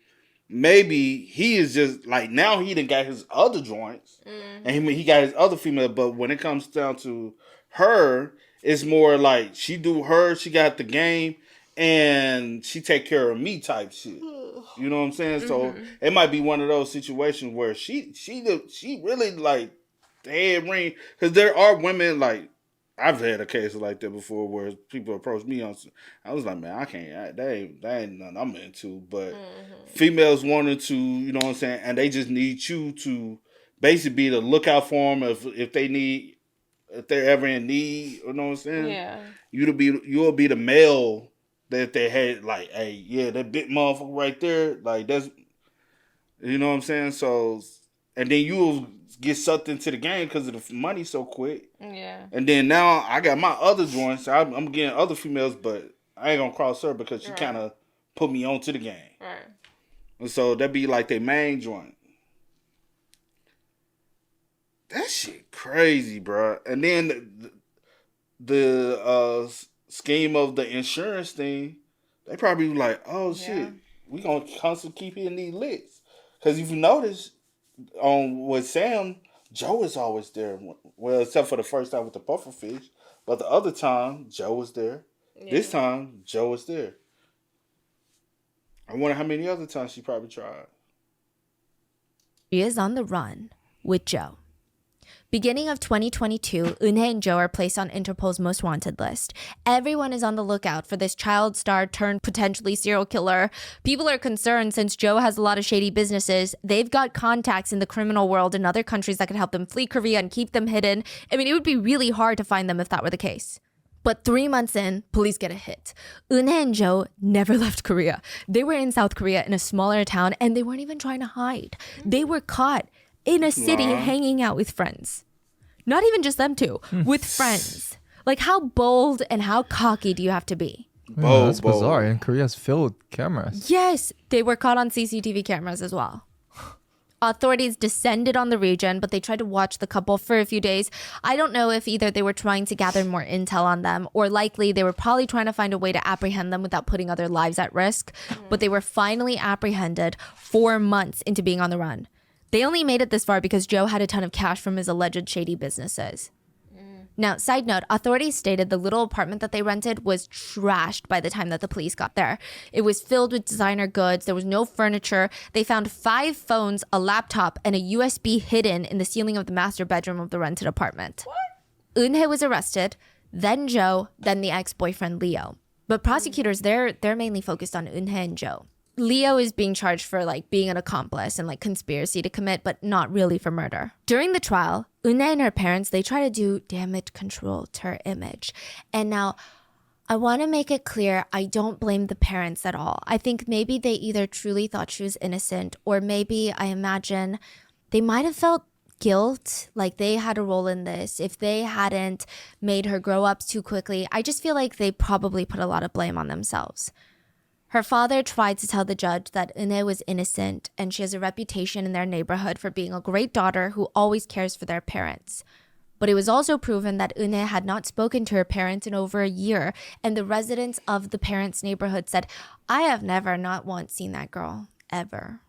[SPEAKER 2] maybe he is just like now he done got his other joints and he got his other female, but when it comes down to her, it's more like she do her, she got the game, and she take care of me type shit. You know what I'm saying? So it might be one of those situations where she really like the head ring, because there are women like I've had a case like that before where people approach me on. I was like, man, I can't. That ain't nothing I'm into. But females wanted to, you know what I'm saying, and they just need you to basically be the lookout for them if they're ever in need. You know what I'm saying?
[SPEAKER 3] Yeah.
[SPEAKER 2] You'll be the male that they had. Like, hey, yeah, that big motherfucker right there. Like that's, you know what I'm saying. So, and then you'll get sucked into the game because of the money so quick.
[SPEAKER 3] Yeah.
[SPEAKER 2] And then now I got my other joints. I'm getting other females, but I ain't gonna cross her because she kind of put me onto the game.
[SPEAKER 3] Right.
[SPEAKER 2] And so that'd be like their main joint. That shit crazy, bro. And then the scheme of the insurance thing, they probably was like, oh shit, we gonna constantly keep hitting these licks. Because if you notice, with Sam, Joe is always there. Well, except for the first time with the puffer fish. But the other time, Joe was there. Yeah. This time, Joe was there. I wonder how many other times she probably tried.
[SPEAKER 5] She is on the run with Joe. Beginning of 2022, Unhe and Joe are placed on Interpol's most wanted list. Everyone is on the lookout for this child star turned potentially serial killer. People are concerned since Joe has a lot of shady businesses. They've got contacts in the criminal world in other countries that could help them flee Korea and keep them hidden. I mean, it would be really hard to find them if that were the case. But 3 months in, police get a hit. Unhe and Joe never left Korea. They were in South Korea in a smaller town, and they weren't even trying to hide. They were caught in a city hanging out with friends. Not even just them two, with friends. Like, how bold and how cocky do you have to be?
[SPEAKER 4] Yeah, that's bizarre. And Korea's filled with cameras.
[SPEAKER 5] Yes, they were caught on CCTV cameras as well. Authorities descended on the region, but they tried to watch the couple for a few days. I don't know if either they were trying to gather more intel on them, or likely they were probably trying to find a way to apprehend them without putting other lives at risk. But they were finally apprehended 4 months into being on the run. They only made it this far because Joe had a ton of cash from his alleged shady businesses. Now, side note, authorities stated the little apartment that they rented was trashed by the time that the police got there. It was filled with designer goods. There was no furniture. They found 5 phones, a laptop, and a USB hidden in the ceiling of the master bedroom of the rented apartment. What? Unhe was arrested, then Joe, then the ex-boyfriend Leo. But prosecutors, they're mainly focused on Unhe and Joe. Leo is being charged for being an accomplice and conspiracy to commit, but not really for murder. During the trial, Unhe and her parents, they try to do damage control to her image. And now, I want to make it clear, I don't blame the parents at all. I think maybe they either truly thought she was innocent, or maybe, I imagine, they might have felt guilt, like they had a role in this. If they hadn't made her grow up too quickly, I just feel like they probably put a lot of blame on themselves. Her father tried to tell the judge that Unhe was innocent and she has a reputation in their neighborhood for being a great daughter who always cares for their parents. But it was also proven that Unhe had not spoken to her parents in over a year, and the residents of the parents' neighborhood said, I have never not once seen that girl, ever.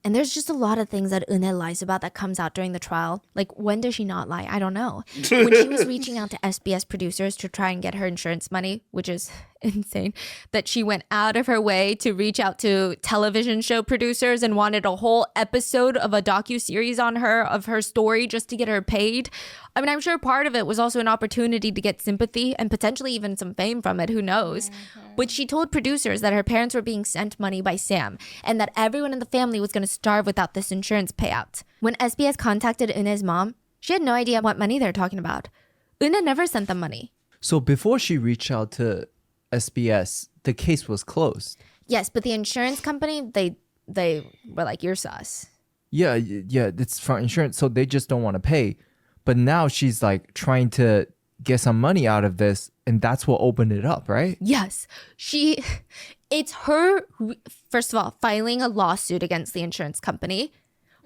[SPEAKER 5] And there's just a lot of things that Unhe lies about that comes out during the trial. Like, when does she not lie? I don't know. When she was reaching out to SBS producers to try and get her insurance money, which is insane, that she went out of her way to reach out to television show producers and wanted a whole episode of a docuseries on her, of her story, just to get her paid. I mean, I'm sure part of it was also an opportunity to get sympathy and potentially even some fame from it, who knows? But she told producers that her parents were being sent money by Sam and that everyone in the family was going to starve without this insurance payout. When SBS contacted Unhe's mom, she had no idea what money they're talking about. Unhe never sent them money.
[SPEAKER 4] So before she reached out to SBS, the case was closed.
[SPEAKER 5] Yes, but the insurance company, they were like, you're sus.
[SPEAKER 4] Yeah, it's for insurance, so they just don't want to pay. But now she's trying to get some money out of this, and that's what opened it up, right?
[SPEAKER 5] Yes. It's her, first of all, filing a lawsuit against the insurance company.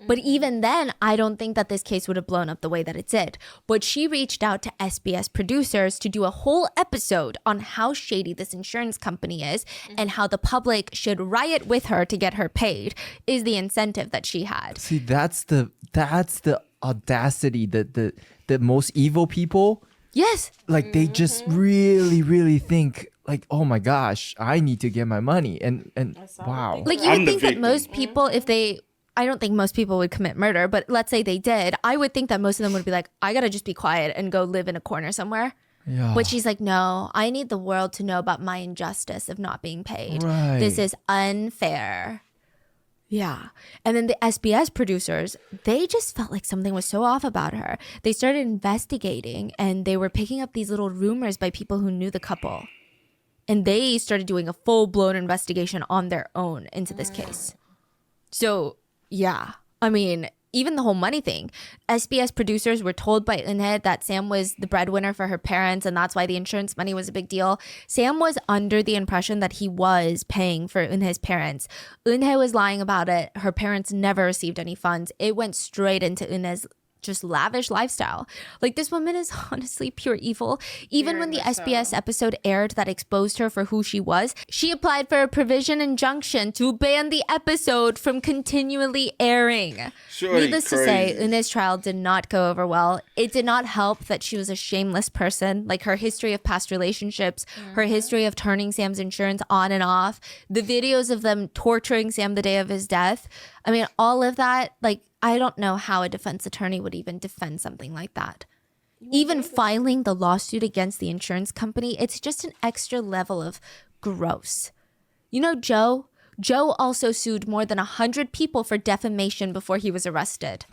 [SPEAKER 5] But even then, I don't think that this case would have blown up the way that it did. But she reached out to SBS producers to do a whole episode on how shady this insurance company is and how the public should riot with her to get her paid is the incentive that she had.
[SPEAKER 4] See, that's the audacity that the most evil people,
[SPEAKER 5] Yes.
[SPEAKER 4] they just really, really think oh my gosh, I need to get my money. And wow.
[SPEAKER 5] You
[SPEAKER 2] I'm
[SPEAKER 5] would
[SPEAKER 2] the
[SPEAKER 5] think that
[SPEAKER 2] victim.
[SPEAKER 5] most people, I don't think most people would commit murder, but let's say they did. I would think that most of them would be like, I gotta just be quiet and go live in a corner somewhere.
[SPEAKER 4] Yeah.
[SPEAKER 5] But she's like, no, I need the world to know about my injustice of not being paid.
[SPEAKER 4] Right.
[SPEAKER 5] This is unfair. Yeah. And then the SBS producers, they just felt like something was so off about her. They started investigating and they were picking up these little rumors by people who knew the couple. And they started doing a full-blown investigation on their own into this case. So, yeah. I mean, even the whole money thing. SBS producers were told by Unhe that Sam was the breadwinner for her parents, and that's why the insurance money was a big deal. Sam was under the impression that he was paying for Unhe's parents. Unhe was lying about it. Her parents never received any funds. It went straight into Unhe's just lavish lifestyle. This woman is honestly pure evil. Even when the SBS episode aired that exposed her for who she was, she applied for a provision injunction to ban the episode from continually airing.
[SPEAKER 2] Shorty
[SPEAKER 5] Needless to say,
[SPEAKER 2] crazy.
[SPEAKER 5] Unhe's trial did not go over well. It did not help that she was a shameless person. Her history of past relationships, her history of turning Sam's insurance on and off, the videos of them torturing Sam the day of his death. I mean, all of that, I don't know how a defense attorney would even defend something like that. Even filing the lawsuit against the insurance company, it's just an extra level of gross. You know, Joe also sued more than 100 people for defamation before he was arrested.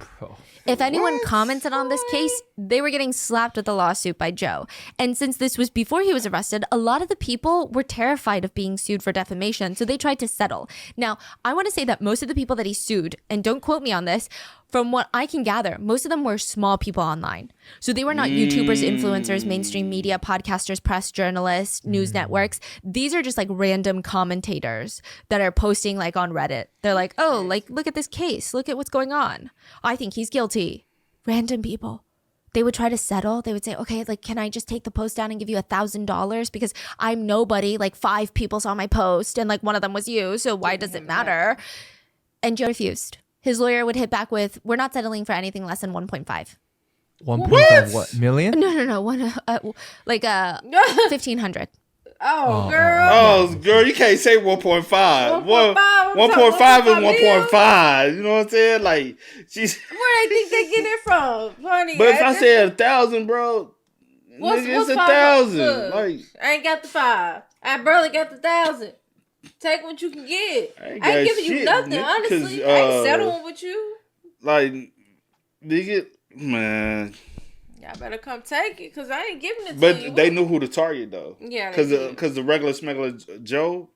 [SPEAKER 5] If anyone commented on this case, they were getting slapped with a lawsuit by Joe. And since this was before he was arrested, a lot of the people were terrified of being sued for defamation, so they tried to settle. Now, I want to say that most of the people that he sued, and don't quote me on this, from what I can gather, most of them were small people online. So they were not YouTubers, influencers, mainstream media, podcasters, press, journalists, news networks. These are just like random commentators that are posting like on Reddit. They're like, oh, like, look at this case. Look at what's going on. I think he's guilty. Random people. They would try to settle. They would say, okay, like, can I just take the post down and give you $1,000 because I'm nobody. Like 5 people saw my post and like one of them was you. So why does it matter? And Joe refused. His lawyer would hit back with, we're not settling for anything less than 1.5.
[SPEAKER 4] 1.5 what? Million?
[SPEAKER 5] No. 1,500.
[SPEAKER 3] Oh, girl.
[SPEAKER 2] Oh, girl, you can't say 1.5. 1.5 is 1.5. You know what I'm saying? Like, she's.
[SPEAKER 3] Where they think they get it from, honey?
[SPEAKER 2] But if I said 1,000, bro,
[SPEAKER 3] what's
[SPEAKER 2] it's
[SPEAKER 3] 5?
[SPEAKER 2] 1,000.
[SPEAKER 3] Look,
[SPEAKER 2] Like,
[SPEAKER 3] I ain't got the 5. I barely got the 1,000. Take what you can get. I ain't
[SPEAKER 2] got
[SPEAKER 3] giving you
[SPEAKER 2] shit,
[SPEAKER 3] nothing,
[SPEAKER 2] nigga,
[SPEAKER 3] honestly.
[SPEAKER 2] 'cause,
[SPEAKER 3] I ain't settling with you.
[SPEAKER 2] like, nigga, man.
[SPEAKER 3] Y'all better come take it, because I ain't giving it to you.
[SPEAKER 2] But they knew who to target, though.
[SPEAKER 3] Yeah, they did.
[SPEAKER 2] Because the regular smuggler Joe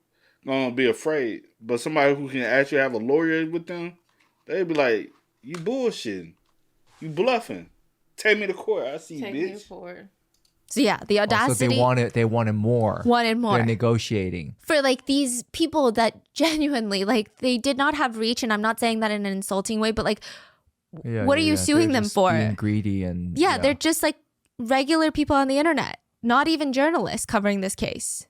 [SPEAKER 2] gonna be afraid. But somebody who can actually have a lawyer with them, they'd be like, you bullshitting. You bluffing. Take me to court. I see,
[SPEAKER 3] Take
[SPEAKER 2] bitch.
[SPEAKER 3] me for
[SPEAKER 5] So yeah, the audacity.
[SPEAKER 4] So they wanted more.
[SPEAKER 5] Wanted more.
[SPEAKER 4] They're negotiating.
[SPEAKER 5] For like these people that genuinely, like, they did not have reach, and I'm not saying that in an insulting way, but like, what are you suing
[SPEAKER 4] They're
[SPEAKER 5] them
[SPEAKER 4] just
[SPEAKER 5] for?
[SPEAKER 4] Being greedy and
[SPEAKER 5] Yeah, they're just like regular people on the internet, not even journalists covering this case.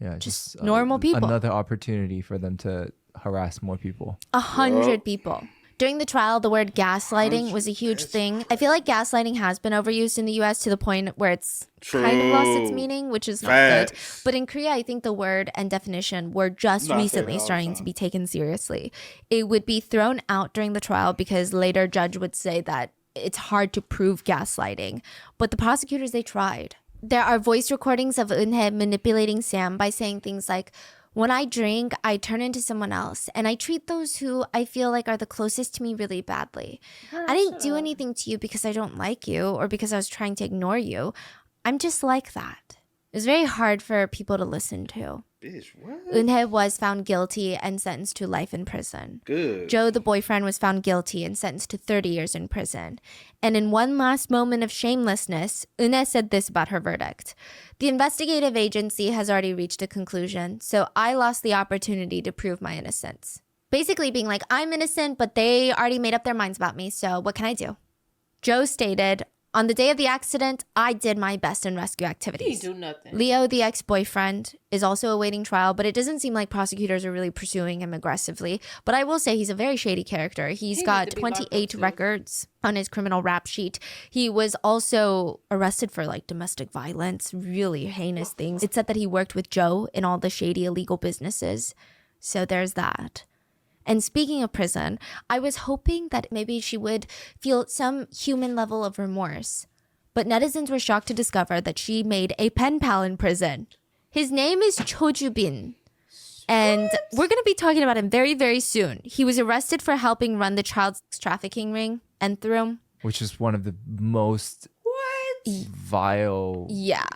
[SPEAKER 4] yeah,
[SPEAKER 5] just normal people.
[SPEAKER 4] Another opportunity for them to harass more people.
[SPEAKER 5] 100 people. During the trial, the word gaslighting was a huge thing. I feel like gaslighting has been overused in the US to the point where it's kind of lost its meaning, which is not good. But in Korea, I think the word and definition were just recently starting to be taken seriously. It would be thrown out during the trial because later judge would say that it's hard to prove gaslighting. But the prosecutors, they tried. There are voice recordings of Unhe manipulating Sam by saying things like, when I drink, I turn into someone else, and I treat those who I feel like are the closest to me really badly. I didn't do anything to you because I don't like you or because I was trying to ignore you. I'm just like that. It's very hard for people to listen to.
[SPEAKER 2] Bitch, what?
[SPEAKER 5] Unhe was found guilty and sentenced to life in prison.
[SPEAKER 2] Good.
[SPEAKER 5] Joe, the boyfriend, was found guilty and sentenced to 30 years in prison. And in one last moment of shamelessness, Unhe said this about her verdict. The investigative agency has already reached a conclusion, so I lost the opportunity to prove my innocence. Basically being like, I'm innocent, but they already made up their minds about me, so what can I do? Joe stated, on the day of the accident, I did my best in rescue
[SPEAKER 3] He
[SPEAKER 5] activities.
[SPEAKER 3] do nothing.
[SPEAKER 5] Leo, the ex-boyfriend, is also awaiting trial, but it doesn't seem like prosecutors are really pursuing him aggressively. But I will say he's a very shady character. He's got
[SPEAKER 3] needs to be locked up
[SPEAKER 5] 28
[SPEAKER 3] too.
[SPEAKER 5] records on his criminal rap sheet. He was also arrested for like domestic violence, really heinous things. It said that he worked with Joe in all the shady illegal businesses. So there's that. And speaking of prison, I was hoping that maybe she would feel some human level of remorse. But netizens were shocked to discover that she made a pen pal in prison. His name is Cho Ju-bin. And we're going to be talking about him very, very soon. He was arrested for helping run the child trafficking ring, Enthrum.
[SPEAKER 4] Which is one of the most vile,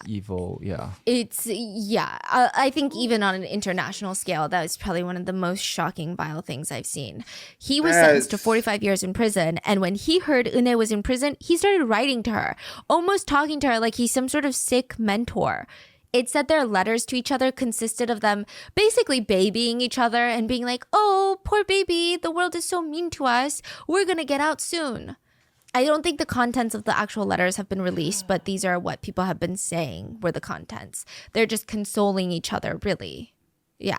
[SPEAKER 4] evil,
[SPEAKER 5] I think even on an international scale, that was probably one of the most shocking, vile things I've seen. He was sentenced to 45 years in prison, and when he heard Unhe was in prison, he started writing to her, almost talking to her like he's some sort of sick mentor. It said their letters to each other consisted of them basically babying each other and being like, oh, poor baby, the world is so mean to us. We're gonna get out soon. I don't think the contents of the actual letters have been released, but these are what people have been saying were the contents. They're just consoling each other, really. Yeah.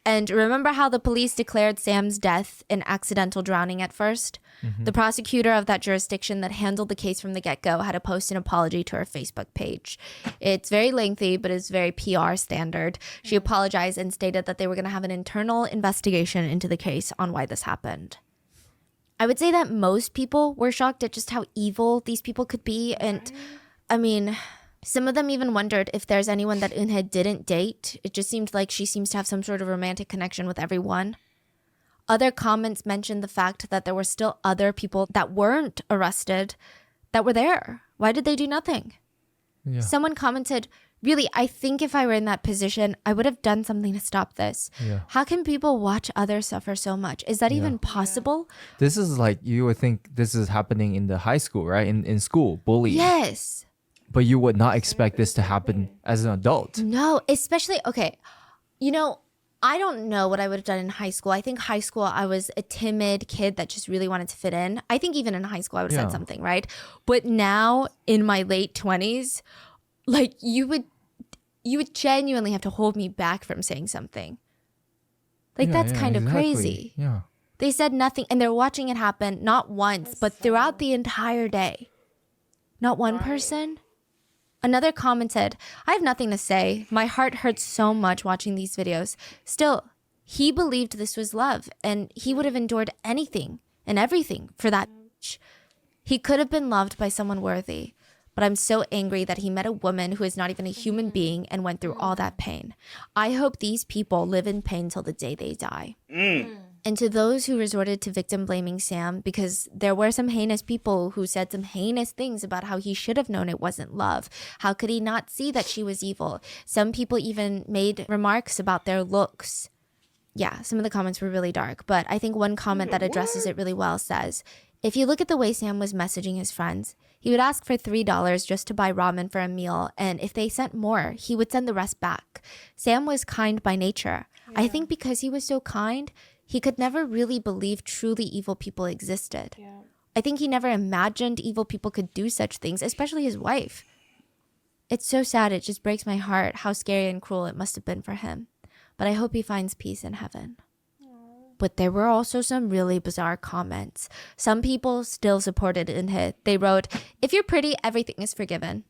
[SPEAKER 5] And remember how the police declared Sam's death an accidental drowning at first? The prosecutor of that jurisdiction that handled the case from the get-go had to post an apology to her Facebook page. It's very lengthy, but it's very PR standard. She apologized and stated that they were going to have an internal investigation into the case on why this happened. I would say that most people were shocked at just how evil these people could be. And I mean, some of them even wondered if there's anyone that Unhe didn't date. It just seemed like she seems to have some sort of romantic connection with everyone. Other comments mentioned the fact that there were still other people that weren't arrested that were there. Why did they do nothing?
[SPEAKER 4] Yeah.
[SPEAKER 5] Someone commented, Really, I think if I were in that position, I would have done something to stop this.
[SPEAKER 4] Yeah.
[SPEAKER 5] How can people watch others suffer so much? Is that even possible?
[SPEAKER 4] This is like, you would think this is happening in the high school, right? In school, bullying.
[SPEAKER 5] Yes.
[SPEAKER 4] But you would not expect this to happen as an adult.
[SPEAKER 5] No, especially, okay, you know, I don't know what I would have done in high school. I think high school, I was a timid kid that just really wanted to fit in. I think even in high school, I would have
[SPEAKER 4] Yeah.
[SPEAKER 5] said something, right? But now in my late 20s, like you would genuinely have to hold me back from saying something. Like,
[SPEAKER 4] Yeah,
[SPEAKER 5] that's
[SPEAKER 4] yeah,
[SPEAKER 5] kind of
[SPEAKER 4] exactly.
[SPEAKER 5] crazy.
[SPEAKER 4] Yeah.
[SPEAKER 5] They said nothing, and they're watching it happen not once, but throughout the entire day. Not one person. Another commented, I have nothing to say. My heart hurts so much watching these videos. Still, he believed this was love, and he would have endured anything and everything for that. He could have been loved by someone worthy, but I'm so angry that he met a woman who is not even a human being and went through all that pain. I hope these people live in pain till the day they die. And to those who resorted to victim blaming Sam, because there were some heinous people who said some heinous things about how he should have known it wasn't love. How could he not see that she was evil? Some people even made remarks about their looks. Yeah, some of the comments were really dark, but I think one comment that addresses it really well says, if you look at the way Sam was messaging his friends, he would ask for $3 just to buy ramen for a meal, and if they sent more, he would send the rest back. Sam was kind by nature. I think because he was so kind, he could never really believe truly evil people existed.
[SPEAKER 3] Yeah.
[SPEAKER 5] I think he never imagined evil people could do such things, especially his wife. It's so sad, it just breaks my heart how scary and cruel it must have been for him. But I hope he finds peace in heaven. But there were also some really bizarre comments. Some people still supported Unhe. They wrote, if you're pretty, everything is forgiven.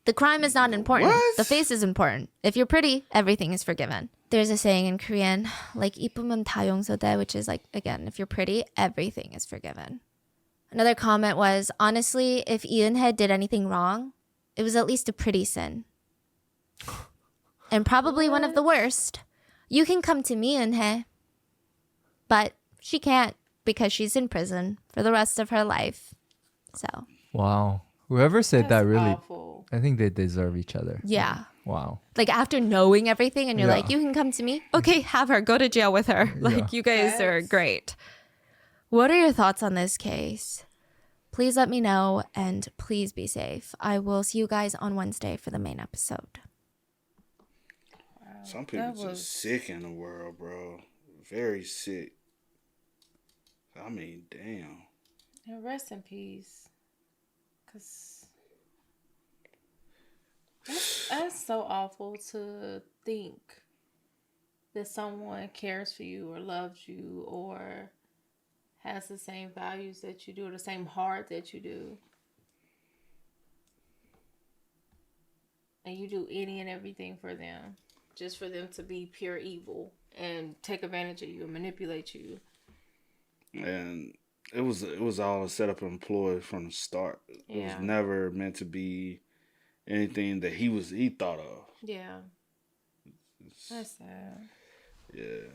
[SPEAKER 5] The crime is not important.
[SPEAKER 2] What?
[SPEAKER 5] The face is important. If you're pretty, everything is forgiven. There's a saying in Korean, like 이쁘면 다 용서돼, which is like, again, if you're pretty, everything is forgiven. Another comment was, honestly, if Unhe did anything wrong, it was at least a pretty sin. And probably one of the worst. You can come to me, Unhe. But she can't because she's in prison for the rest of her life. So,
[SPEAKER 4] Wow. Whoever said
[SPEAKER 3] That's
[SPEAKER 4] that really,
[SPEAKER 3] awful.
[SPEAKER 4] I think they deserve each other.
[SPEAKER 5] yeah.
[SPEAKER 4] Wow.
[SPEAKER 5] Like after knowing everything and you're
[SPEAKER 4] Yeah.
[SPEAKER 5] like, you can come to me? Okay, have her. Go to jail with her. Like, you guys are great. What are your thoughts on this case? Please let me know and please be safe. I will see you guys on Wednesday for the main episode.
[SPEAKER 2] Some people
[SPEAKER 3] That was-
[SPEAKER 2] just sick in the world, bro. Very sick. I mean, damn.
[SPEAKER 3] And rest in peace. Because that's so awful to think that someone cares for you or loves you or has the same values that you do or the same heart that you do. And you do any and everything for them. Just for them to be pure evil and take advantage of you and manipulate you.
[SPEAKER 2] And it was all a setup and ploy from the start. It was
[SPEAKER 3] Yeah.
[SPEAKER 2] never meant to be anything that he thought of.
[SPEAKER 3] Yeah. That's sad.
[SPEAKER 2] Yeah.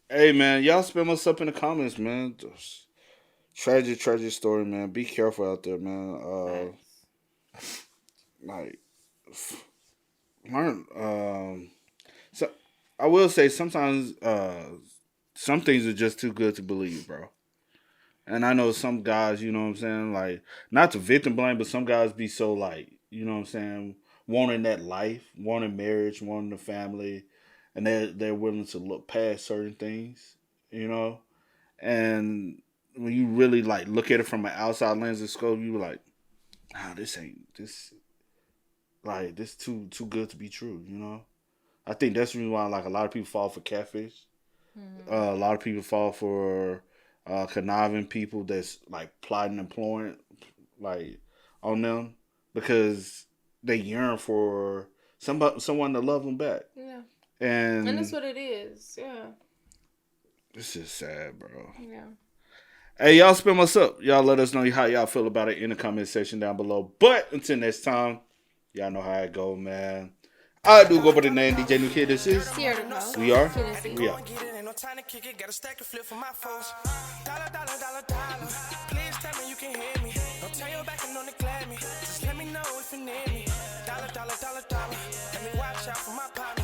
[SPEAKER 2] Hey man, y'all spam us up in the comments, man. Just tragic story, man. Be careful out there, man. Like learn. So I will say sometimes some things are just too good to believe, bro. And I know some guys, you know what I'm saying, like not to victim blame, but some guys be so like, you know what I'm saying, wanting that life, wanting marriage, wanting the family, and they're willing to look past certain things, you know. And when you really like look at it from an outside lens and scope, you like, nah, this too good to be true, you know. I think that's the reason why like a lot of people fall for catfish. A lot of people fall for conniving people that's like plotting and ploying like on them because they yearn for someone to love them back.
[SPEAKER 3] Yeah.
[SPEAKER 2] And
[SPEAKER 3] that's what it is. Yeah.
[SPEAKER 2] It's just sad, bro.
[SPEAKER 3] Yeah.
[SPEAKER 2] Hey, y'all spam us up. Y'all let us know how y'all feel about it in the comment section down below. But until next time, y'all know how it go, man. I do go by the name DJ New Kid. This is
[SPEAKER 3] Sierra to go.
[SPEAKER 2] We Are.
[SPEAKER 3] Tennessee.
[SPEAKER 2] We Are.
[SPEAKER 1] Get it, ain't no time to kick it. Got a stack of flip for my foes. Dollar. Please tell me you can hear me. Don't turn your back and don't neglect me. Just let me know if you need me. Dollar. out for my partner.